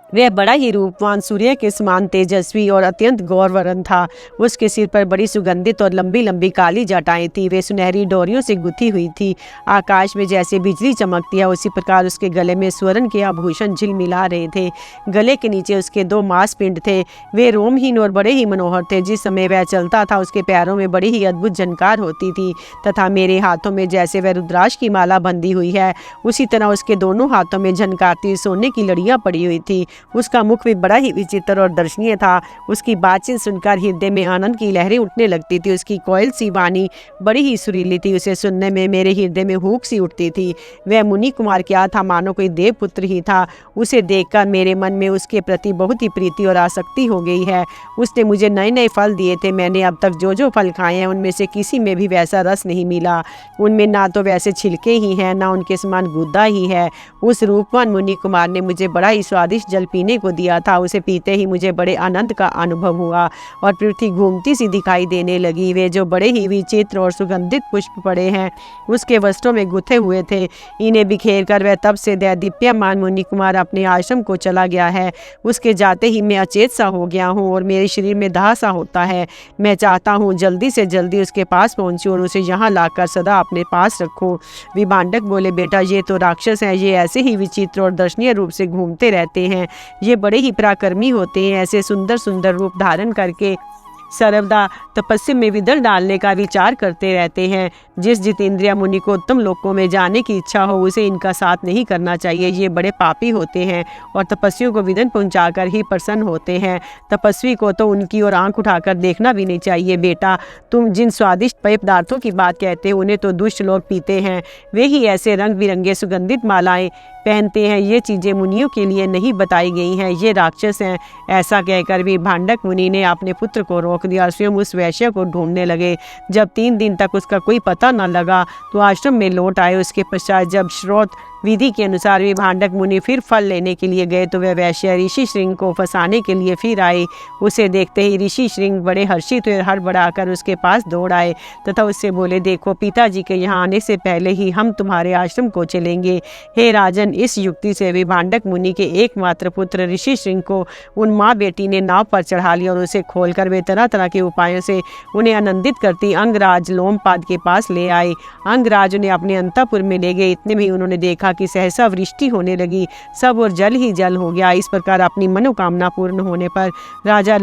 वह बड़ा ही रूपवान, सूर्य के समान तेजस्वी और अत्यंत गौरवर्ण था। उसके सिर पर बड़ी सुगंधित और लंबी लंबी काली जटाएं थी, वे सुनहरी डोरियों से गुथी हुई थी। आकाश में जैसे बिजली चमकती है उसी प्रकार उसके गले में स्वर्ण के आभूषण झिलमिला रहे थे। गले के नीचे उसके 2 मांसपिंड थे, वे रोमहीन और बड़े ही मनोहर थे। जिस समय वह चलता था उसके पैरों में बड़ी ही अद्भुत झनकार होती थी तथा मेरे हाथों में जैसे वह रुद्राक्ष की माला बंधी हुई है उसी तरह उसके दोनों हाथों में झनकारती सोने की लड़ियां पड़ी हुई थी। उसका मुख भी बड़ा ही विचित्र और दर्शनीय था। उसकी बातचीत सुनकर हृदय में आनंद की लहरें उठने लगती थी। उसकी कोयल सी वाणी बड़ी ही सुरीली थी, उसे सुनने में मेरे हृदय में हूक सी उठती थी। वह मुनि कुमार क्या था, मानो कोई देवपुत्र ही था। उसे देखकर मेरे मन में उसके प्रति बहुत ही प्रीति और आसक्ति हो गई है। उसने मुझे नए नए फल दिए थे, मैंने अब तक जो जो फल खाए हैं उनमें से किसी में भी वैसा रस नहीं मिला। उनमें ना तो वैसे छिलके ही हैं, ना उनके समान गुद्दा ही है। उस रूपवान मुनि कुमार ने मुझे बड़ा ही स्वादिष्ट जल पीने को दिया था। उसे पीते ही मुझे बड़े आनंद का अनुभव हुआ और पृथ्वी घूमती सी दिखाई देने लगी। वे जो बड़े ही विचित्र और सुगंधित पुष्प पड़े हैं उसके वस्त्रों में गुथे हुए थे, इन्हें बिखेर कर वह तब से दैदीप्यमान मुनि कुमार अपने आश्रम को चला गया है। उसके जाते ही मैं अचेत सा हो गया हूँ और मेरे शरीर में दाह सा होता है। मैं चाहता हूँ जल्दी से जल्दी उसके पास पहुँचूँ और उसे यहाँ लाकर सदा अपने पास रखूँ। विभांडक बोले, बेटा ये तो राक्षस हैं, ये ऐसे ही विचित्र और दर्शनीय रूप से घूमते रहते हैं। ये बड़े ही पराक्रमी होते हैं, ऐसे सुंदर सुंदर रूप धारण करके सर्वदा तपस्या में विदल डालने का विचार करते रहते हैं। जिस जितेंद्रिय मुनि को उत्तम लोकों में जाने की इच्छा हो उसे इनका साथ नहीं करना चाहिए। ये बड़े पापी होते हैं और तपस्वियों को विदन पहुंचाकर ही प्रसन्न होते हैं। तपस्वी को तो उनकी ओर आंख उठाकर देखना भी नहीं चाहिए। बेटा, तुम जिन स्वादिष्ट पेय पदार्थों की बात कहते हो उन्हें तो दुष्ट लोग पीते हैं। वे ही ऐसे रंग बिरंगे सुगंधित मालाएं पहनते हैं। ये चीज़ें मुनियों के लिए नहीं बताई गई हैं, ये राक्षस हैं। ऐसा कहकर भी भांडक मुनि ने अपने पुत्र को रोक दिया। स्वयं उस वैश्य को ढूंढने लगे। जब 3 दिन तक उसका कोई पता न लगा तो आश्रम में लौट आए। उसके पश्चात जब श्रोत विधि के अनुसार विभांडक मुनि फिर फल लेने के लिए गए तो वह वैश्य ऋषि श्रृंग को फंसाने के लिए फिर आए। उसे देखते ही ऋषि श्रृंग बड़े हर्षित हुए, हड़बड़ाकर उसके पास दौड़ आए तथा उससे बोले, देखो पिताजी के यहाँ आने से पहले ही हम तुम्हारे आश्रम को चलेंगे। हे राजन, इस युक्ति से विभांडक मुनि के एकमात्र पुत्र ऋषि श्रृंग को उन माँ बेटी ने नाव पर चढ़ा लिया और उसे खोलकर वे तरह तरह के उपायों से उन्हें आनंदित करती अंगराज लोमपाद के पास ले आए। अंगराज उन्हें अपने अंतःपुर में ले गए। इतने में ही उन्होंने देखा कि सहसा वृष्टि होने लगी, सब और जल ही जल हो गया। इस प्रकार अपनी मनोकामना पूर्ण होने पर राजा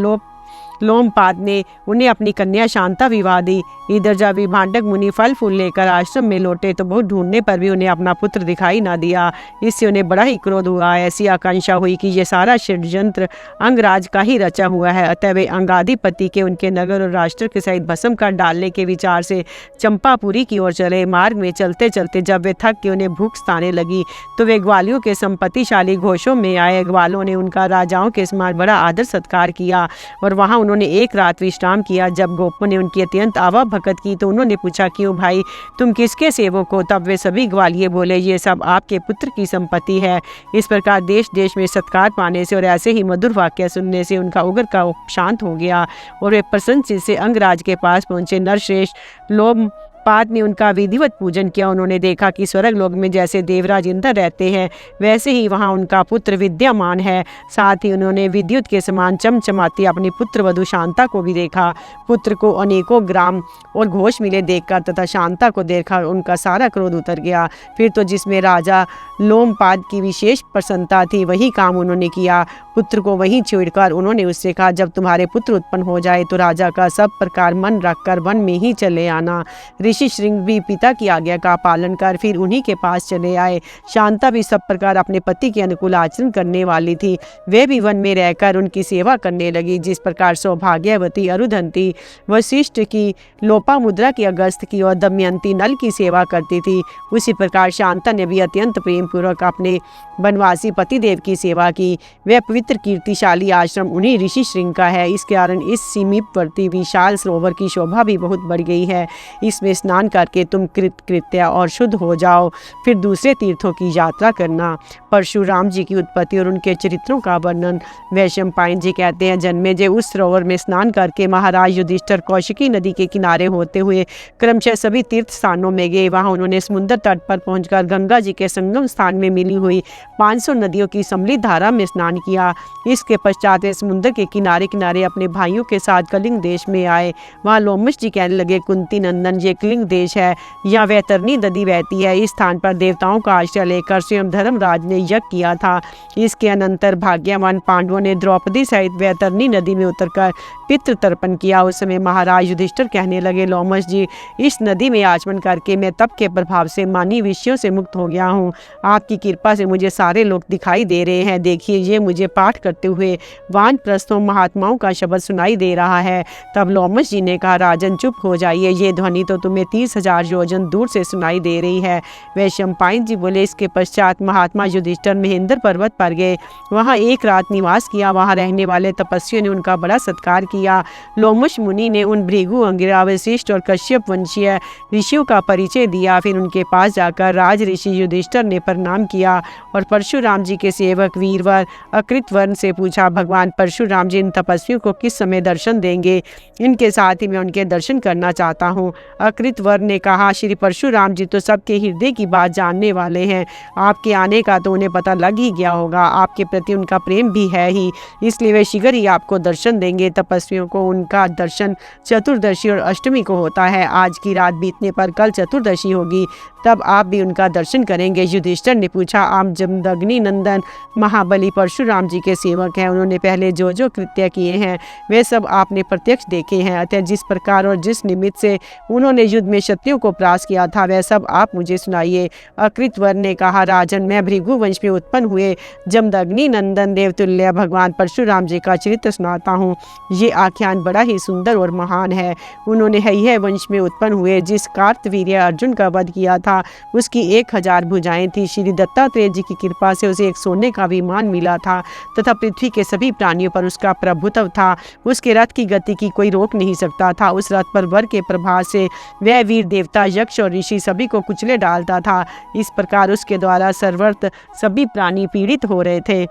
लोमपाद ने उन्हें अपनी कन्या शांता विवाह दी। इधर जब विभांडक मुनि फल फूल लेकर आश्रम में लौटे तो बहुत ढूंढने पर भी उन्हें अपना पुत्र दिखाई ना दिया। इससे उन्हें बड़ा ही क्रोध हुआ। ऐसी आकांक्षा हुई कि यह सारा षड्यंत्र अंगराज का ही रचा हुआ है। अतः वे अंगाधिपति के उनके नगर और राष्ट्र के सहित भस्म कर डालने के विचार से चंपापुरी की ओर चले। मार्ग में चलते चलते जब वे थक के उन्हें भूख सताने लगी तो वे ग्वालियों के संपत्तिशाली घोषों में आए। ग्वालों ने उनका राजाओं के समान बड़ा आदर सत्कार किया और वहाँ उन्होंने एक रात विश्राम किया। जब गोपों ने उनकी अत्यंत आवा भगत की तो उन्होंने पूछा, क्यों भाई, तुम किसके सेवक हो? तब वे सभी ग्वालिये बोले, ये सब आपके पुत्र की संपत्ति है। इस प्रकार देश देश में सत्कार पाने से और ऐसे ही मधुर वाक्य सुनने से उनका उग्र का शांत हो गया और वे प्रसन्न चित्त से अंगराज के पास पहुंचे। नरश्रेष्ठ लोमपाद ने उनका विधिवत पूजन किया। उन्होंने देखा कि स्वर्ग लोक में जैसे देवराज इंद्र रहते हैं वैसे ही वहाँ उनका पुत्र विद्यमान है। साथ ही उन्होंने विद्युत के समान चमचमाती अपनी पुत्र वधु शांता को भी देखा। पुत्र को अनेकों ग्राम और घोष मिले देखकर तथा शांता को देखकर उनका सारा क्रोध उतर गया। फिर तो जिसमें राजा लोमपाद की विशेष प्रसन्नता थी वही काम उन्होंने किया। पुत्र को वहीं छोड़कर उन्होंने उससे कहा, जब तुम्हारे पुत्र उत्पन्न हो जाए तो राजा का सब प्रकार मन रखकर वन में ही चले आना। ऋषि श्रृंग भी पिता की आज्ञा का पालन कर फिर उन्हीं के पास चले आए। शांता भी सब प्रकार अपने पति के अनुकूल आचरण करने वाली थी। वे भी वन में रहकर उनकी सेवा करने लगी। जिस प्रकार सौभाग्यवती अरुधंती वशिष्ठ की, लोपामुद्रा की अगस्त की और दमयंती नल की सेवा करती थी, उसी प्रकार शांता ने भी अत्यंत प्रेम पूर्वक अपने वनवासी पतिदेव की सेवा की। वह पवित्र पवित्र कीर्तिशाली आश्रम उन्हीं ऋषि श्रृंग का है। इस कारण इस समीपवर्ती विशाल सरोवर की शोभा भी बहुत बढ़ गई है। इसमें स्नान करके तुम कृत्य और शुद्ध हो जाओ, फिर दूसरे तीर्थों की यात्रा करना। परशुराम जी की उत्पत्ति और उनके चरित्रों का वर्णन। वैशंपायन जी कहते हैं, जन्मेजय उस सरोवर में स्नान करके महाराज युधिष्ठिर कौशिकी नदी के किनारे होते हुए क्रमशः सभी तीर्थ स्थानों में गए। वहां उन्होंने समुद्र तट पर पहुंचकर गंगा जी के संगम स्थान में मिली हुई 500 नदियों की सम्मिलित धारा में स्नान किया। इसके पश्चात वे समुद्र के किनारे किनारे अपने भाइयों के साथ कलिंग देश में आए। वहाँ लोमश जी कहने लगे, कुंती नंदन, ये कलिंग देश है, यहाँ वैतरणी नदी बहती है। इस स्थान पर देवताओं का आश्रय लेकर स्वयं धर्मराज ने यज्ञ किया था। इसके अनंतर भाग्यवान पांडवों ने द्रौपदी सहित वैतरणी नदी में उतरकर पितृ तर्पण किया। उस समय महाराज युधिष्ठिर कहने लगे, लोमश जी, इस नदी में आचमन करके मैं तप के प्रभाव से मानी विषयों से मुक्त हो गया हूँ। आपकी कृपा से मुझे सारे लोग दिखाई दे रहे हैं। देखिए, ये मुझे पाठ करते हुए वानप्रस्थों महात्माओं का शब्द सुनाई दे रहा है। तब लोमश जी ने कहा, राजन चुप हो जाइए, ये ध्वनि तो तुम्हें 30,000 योजन दूर से सुनाई दे रही है। वैशंपायन जी बोले, इसके पश्चात महात्मा युधिष्ठिर महेंद्र पर्वत पर गए। वहाँ एक रात निवास किया। वहाँ रहने वाले तपस्वियों ने उनका बड़ा सत्कार किया। लोमश मुनि ने उन भृगु, अंगिरा, वशिष्ठ और कश्यप वंशीय ऋषियों का परिचय दिया। फिर उनके पास जाकर राज ऋषि युधिष्ठिर ने प्रणाम किया और परशुराम जी के सेवक वीरवर अकृतवर्ण से पूछा, भगवान परशुराम जी इन तपस्वियों को किस समय दर्शन देंगे? इनके साथ ही मैं उनके दर्शन करना चाहता हूँ। अकृतवर्ण ने कहा, श्री परशुराम जी तो सबके हृदय की बात जानने वाले हैं। आपके आने का तो उन्हें पता लग ही गया होगा। आपके प्रति उनका प्रेम भी है ही, इसलिए वे शीघ्र ही आपको दर्शन देंगे। तपस्वियों को उनका दर्शन चतुर्दशी और अष्टमी को होता है। आज की रात बीतने पर कल चतुर्दशी होगी, तब आप भी उनका दर्शन करेंगे। युधिष्ठिर ने पूछा, आप जमदग्नि नंदन महाबली परशुराम जी के सेवक हैं। उन्होंने पहले जो जो कृत्य किए हैं वे सब आपने प्रत्यक्ष देखे हैं। अतः जिस प्रकार और जिस निमित्त से उन्होंने युद्ध में क्षत्रियों को परास्त किया था वह सब आप मुझे सुनाइए। अकृतवर्ण ने कहा, राजन, मैं भृगु वंश में उत्पन्न हुए जमदग्नि नंदन देवतुल्य भगवान परशुराम जी का चरित्र सुनाता हूँ। ये आख्यान बड़ा ही सुंदर और महान है। उन्होंने हैय वंश में उत्पन्न हुए जिस कार्तवीर्य अर्जुन का वध किया था उसकी 1000 भुजाएं थी। श्री दत्तात्रेय जी की कृपा से उसे एक सोने का विमान मिला था तथा पृथ्वी के सभी प्राणियों पर उसका प्रभुत्व था। उसके रथ की गति की कोई रोक नहीं सकता था। उस रथ पर वर के प्रभाव से वह वीर देवता, यक्ष और ऋषि सभी को कुचले डालता था। इस प्रकार उसके द्वारा सर्वत्र सभी प्राणी पीड़ित हो रहे थे।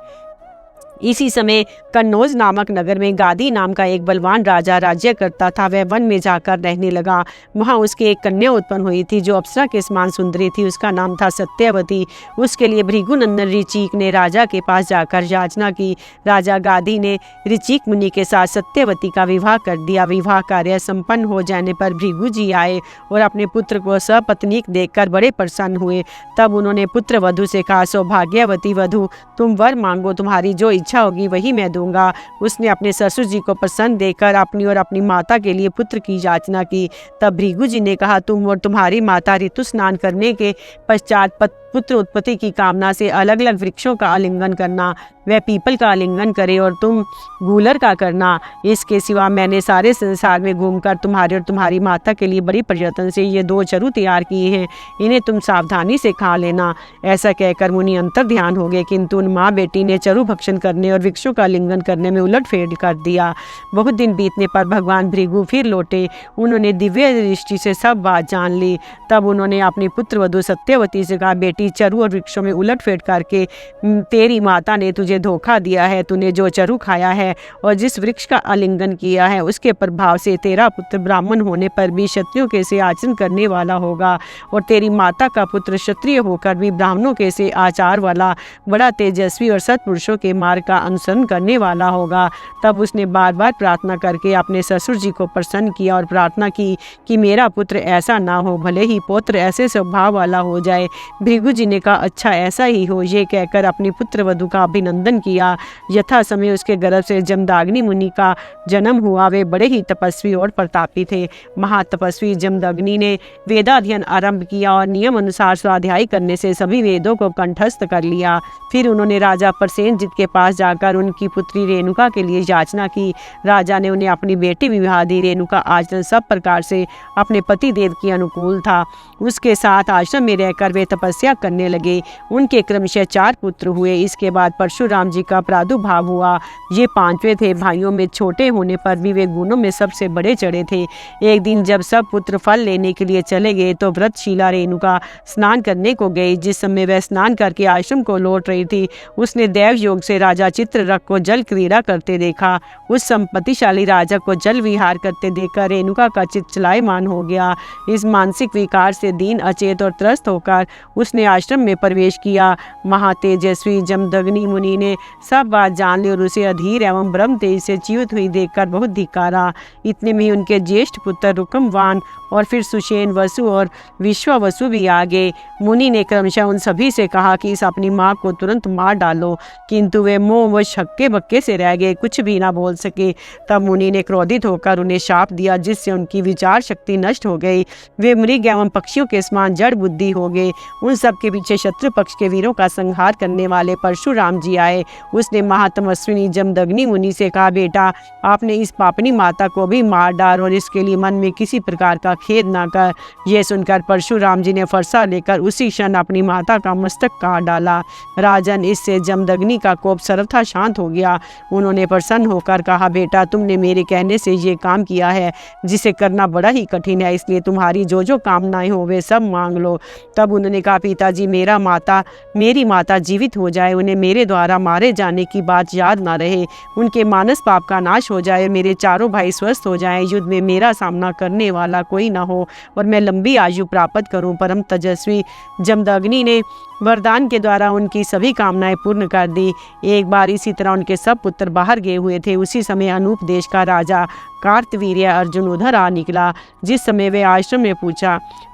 इसी समय कन्नौज नामक नगर में गादी नाम का एक बलवान राजा राज्य करता था। वह वन में जाकर रहने लगा। वहाँ उसकी एक कन्या उत्पन्न हुई थी जो अप्सरा के समान सुंदरी थी। उसका नाम था सत्यवती। उसके लिए भृगुनंदन ऋचिक ने राजा के पास जाकर याचना की। राजा गादी ने ऋचिक मुनि के साथ सत्यवती का विवाह कर दिया। विवाह कार्य संपन्न हो जाने पर भृगु जी आए और अपने पुत्र को सपत्नीक देखकर बड़े प्रसन्न हुए। तब उन्होंने पुत्र वधु से कहा, सौभाग्यवती वधु, तुम वर मांगो, तुम्हारी जो इच्छा होगी वही मैं दूंगा। उसने अपने ससुर जी को प्रसन्न देकर अपनी और अपनी माता के लिए पुत्र की याचना की। तब भृगु जी ने कहा, तुम और तुम्हारी माता ऋतु स्नान करने के पश्चात पुत्र उत्पत्ति की कामना से अलग अलग वृक्षों का आलिंगन करना। वह पीपल का आलिंगन करे और तुम गूलर का करना। इसके सिवा मैंने सारे संसार में घूमकर तुम्हारे और तुम्हारी माता के लिए बड़ी प्रयत्न से ये 2 चरु तैयार किए हैं। इन्हें तुम सावधानी से खा लेना। ऐसा कहकर मुनि अंतर ध्यान हो गए, किंतु उन माँ बेटी ने चरु भक्षण करने और वृक्षों का आलिंगन करने में उलटफेर कर दिया। बहुत दिन बीतने पर भगवान भृगु फिर लौटे। उन्होंने दिव्य दृष्टि से सब बात जान ली। तब उन्होंने अपनी पुत्र वधु सत्यवती से कहा, बेटी, चरु और वृक्षों में उलटफेर करके तेरी माता ने तुझे धोखा दिया है। तूने जो चरु खाया है और जिस वृक्ष का आलिंगन किया है उसके प्रभाव से तेरा पुत्र ब्राह्मण होने पर भी क्षत्रियों के से आचरण करने वाला होगा और तेरी माता का पुत्र क्षत्रिय होकर भी ब्राह्मणों के से आचार वाला, बड़ा तेजस्वी और सत्पुरुषों के मार्ग का अनुसरण करने वाला होगा। तब उसने बार बार प्रार्थना करके अपने ससुर जी को प्रसन्न किया और प्रार्थना की कि मेरा पुत्र ऐसा ना हो, भले ही पौत्र ऐसे स्वभाव वाला हो जाए। भृगु जी ने कहा, अच्छा ऐसा ही हो। ये कहकर अपनी पुत्र वधु का अभिनंदन किया। यथा समय उसके गर्भ से जमदग्नि मुनि का जन्म हुआ। वे बड़े ही तपस्वी और प्रतापी थे। महातपस्वी जमदग्नि ने वेदाध्ययन आरंभ किया और नियम अनुसार स्वाध्याय करने से सभी वेदों को कंठस्थ कर लिया। फिर उन्होंने राजा प्रसेनजित के पास जाकर उनकी पुत्री रेणुका के लिए याचना की। राजा ने उन्हें अपनी बेटी विवाह दी। रेणुका आचरण सब प्रकार से अपने पति देव के अनुकूल था। उसके साथ आश्रम में रहकर वे तपस्या याग करने लगे। उनके क्रमशः 4 पुत्र हुए। इसके बाद परशुराम जी का प्रादुर्भाव हुआ। ये 5वें थे। भाइयों में छोटे होने पर भी वे गुणों में सबसे बड़े चढ़े थे। एक दिन जब सब पुत्र फल लेने के लिए चले गए तो व्रतशिला रेणुका स्नान करने को गई। जिस समय वह स्नान करके आश्रम को लौट रही थी, उसने दैव योग से राजा चित्ररथ को जल क्रीड़ा करते देखा। उस संपत्तिशाली राजा को जल विहार करते देखकर रेणुका का चित्त चलायमान हो गया। इस मानसिक विकार से दीन, अचेत और त्रस्त होकर उसने आश्रम में प्रवेश किया। महातेजस्वी जमदग्नि मुनि ने सब बात जान ली और उसे अधीर एवं ब्रह्म तेज से जीवित हुई देखकर बहुत धिक्कारा। इतने में ही उनके ज्येष्ठ पुत्र रुकमवान और फिर सुषेण वसु और विश्वावसु भी आ गए। मुनि ने क्रमशः उन सभी से कहा कि इस अपनी माँ को तुरंत मार डालो, किंतु वे मोहवश हक्के बक्के से रह गए, कुछ भी ना बोल सके। तब मुनि ने क्रोधित होकर उन्हें शाप दिया, जिससे उनकी विचार शक्ति नष्ट हो गई। वे मृग एवं पक्षियों के समान जड़ बुद्धि हो गए। उन सब के पीछे शत्रु पक्ष के वीरों का संहार करने वाले परशुराम जी आए। उसने महातमस्विनी जमदग्नि मुनि से कहा, बेटा, आपने इस पापनी माता को भी मार डाल और इसके लिए मन में किसी प्रकार का खेद ना कर। यह सुनकर परशुराम जी ने फरसा लेकर उसी क्षण अपनी माता का मस्तक काट डाला। राजन, इससे जमदग्नि का कोप सर्वथा शांत हो गया। उन्होंने प्रसन्न होकर कहा, बेटा, तुमने मेरे कहने से ये काम किया है जिसे करना बड़ा ही कठिन है, इसलिए तुम्हारी जो जो कामनाएं हो वे सब मांग लो। तब उन्होंने कहा, पिताजी, मेरी माता जीवित हो जाए, उन्हें मेरे द्वारा मारे जाने की बात याद ना रहे, उनके मानस पाप का नाश हो जाए, मेरे चारों भाई स्वस्थ हो जाएं, युद्ध में मेरा सामना करने वाला कोई ना हो और मैं लंबी आयु प्राप्त करूं। परम तेजस्वी जमदग्नि ने वरदान के द्वारा उनकी सभी कामनाएं पूर्ण कर दी। एक बार इसी तरह उनके सब पुत्र बाहर गए हुए थे। उसी समय अनूप देश का राजा कार्तवीर्य अर्जुन उधर आ निकला। जिस समय वे आश्रम में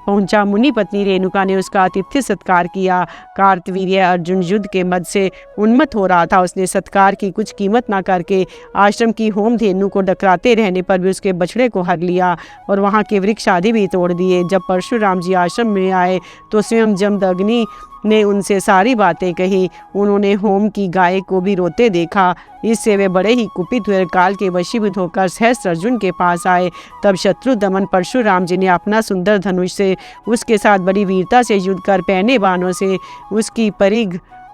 पहुंचा, मुनि पत्नी रेणुका ने उसका आतिथ्य सत्कार किया। कार्तवीर्य अर्जुन युद्ध के मद से उन्मत्त हो रहा था। उसने सत्कार की कुछ कीमत ना करके आश्रम की होम धेनु को डकराते रहने पर भी उसके बछड़े को हर लिया और वहाँ के वृक्ष आदि भी तोड़ दिए। जब परशुराम जी आश्रम में आए तो स्वयं जमदग्नि ने उनसे सारी बातें कही। उन्होंने होम की गाय को भी रोते देखा। इससे वे बड़े ही कुपित हुए, काल के वशीभूत होकर सहस्त्र अर्जुन के पास आए। तब शत्रु दमन परशुराम जी ने अपना सुंदर धनुष से उसके साथ बड़ी वीरता से युद्ध कर पहने बाणों से उसकी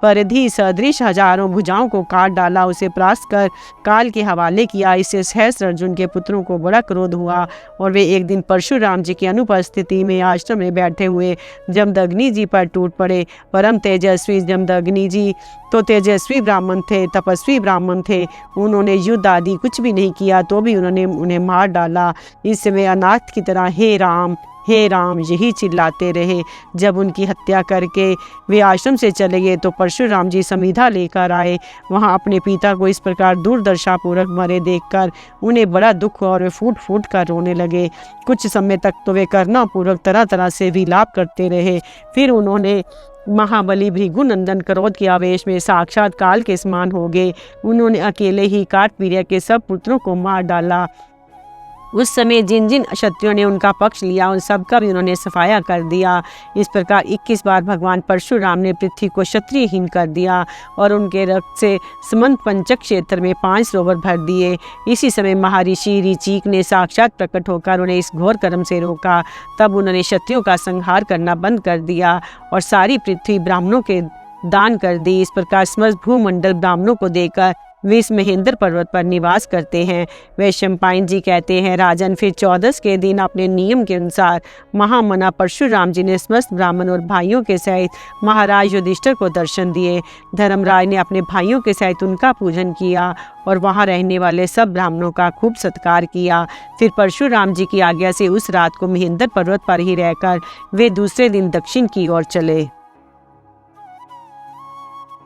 परिधि सदृश हजारों भुजाओं को काट डाला, उसे परास्त कर काल के हवाले किया। इससे सहस्त्र अर्जुन के पुत्रों को बड़ा क्रोध हुआ और वे एक दिन परशुराम जी की अनुपस्थिति में आश्रम में बैठे हुए जमदग्नि जी पर टूट पड़े। परम तेजस्वी जमदग्नि जी तो तेजस्वी ब्राह्मण थे, तपस्वी ब्राह्मण थे। उन्होंने युद्ध आदि कुछ भी नहीं किया तो भी उन्होंने उन्हें मार डाला। इससे वे अनाथ की तरह हे राम यही चिल्लाते रहे। जब उनकी हत्या करके वे आश्रम से चले गए तो परशुराम जी समिधा लेकर आए। वहां अपने पिता को इस प्रकार दूरदर्शापूर्वक मरे देखकर उन्हें बड़ा दुख हुआ और वे फूट फूट कर रोने लगे। कुछ समय तक तो वे करुणापूर्वक तरह तरह से विलाप करते रहे। फिर उन्होंने महाबली भृगुनंदन क्रोध के आवेश में साक्षात काल के समान हो गए। उन्होंने अकेले ही कार्तवीर्य के सब पुत्रों को मार डाला। उस समय जिन जिन क्षत्रियों ने उनका पक्ष लिया उन सब का भी उन्होंने सफाया कर दिया। इस प्रकार 21 बार भगवान परशुराम ने पृथ्वी को क्षत्रियहीन कर दिया और उनके रक्त से समंत पंचक क्षेत्र में 5 सरोवर भर दिए। इसी समय महर्षि ऋचिक ने साक्षात प्रकट होकर उन्हें इस घोर कर्म से रोका। तब उन्होंने क्षत्रियों का संहार करना बंद कर दिया और सारी पृथ्वी ब्राह्मणों के दान कर दी। इस प्रकार समस्त भूमंडल ब्राह्मणों को देकर वे इस महेंद्र पर्वत पर निवास करते हैं। वैशंपायन जी कहते हैं, राजन, फिर 14 के दिन अपने नियम के अनुसार महामना परशुराम जी ने समस्त ब्राह्मण और भाइयों के सहित महाराज युधिष्ठिर को दर्शन दिए। धर्मराज ने अपने भाइयों के सहित उनका पूजन किया और वहां रहने वाले सब ब्राह्मणों का खूब सत्कार किया। फिर परशुराम जी की आज्ञा से उस रात को महेंद्र पर्वत पर ही रहकर वे दूसरे दिन दक्षिण की ओर चले।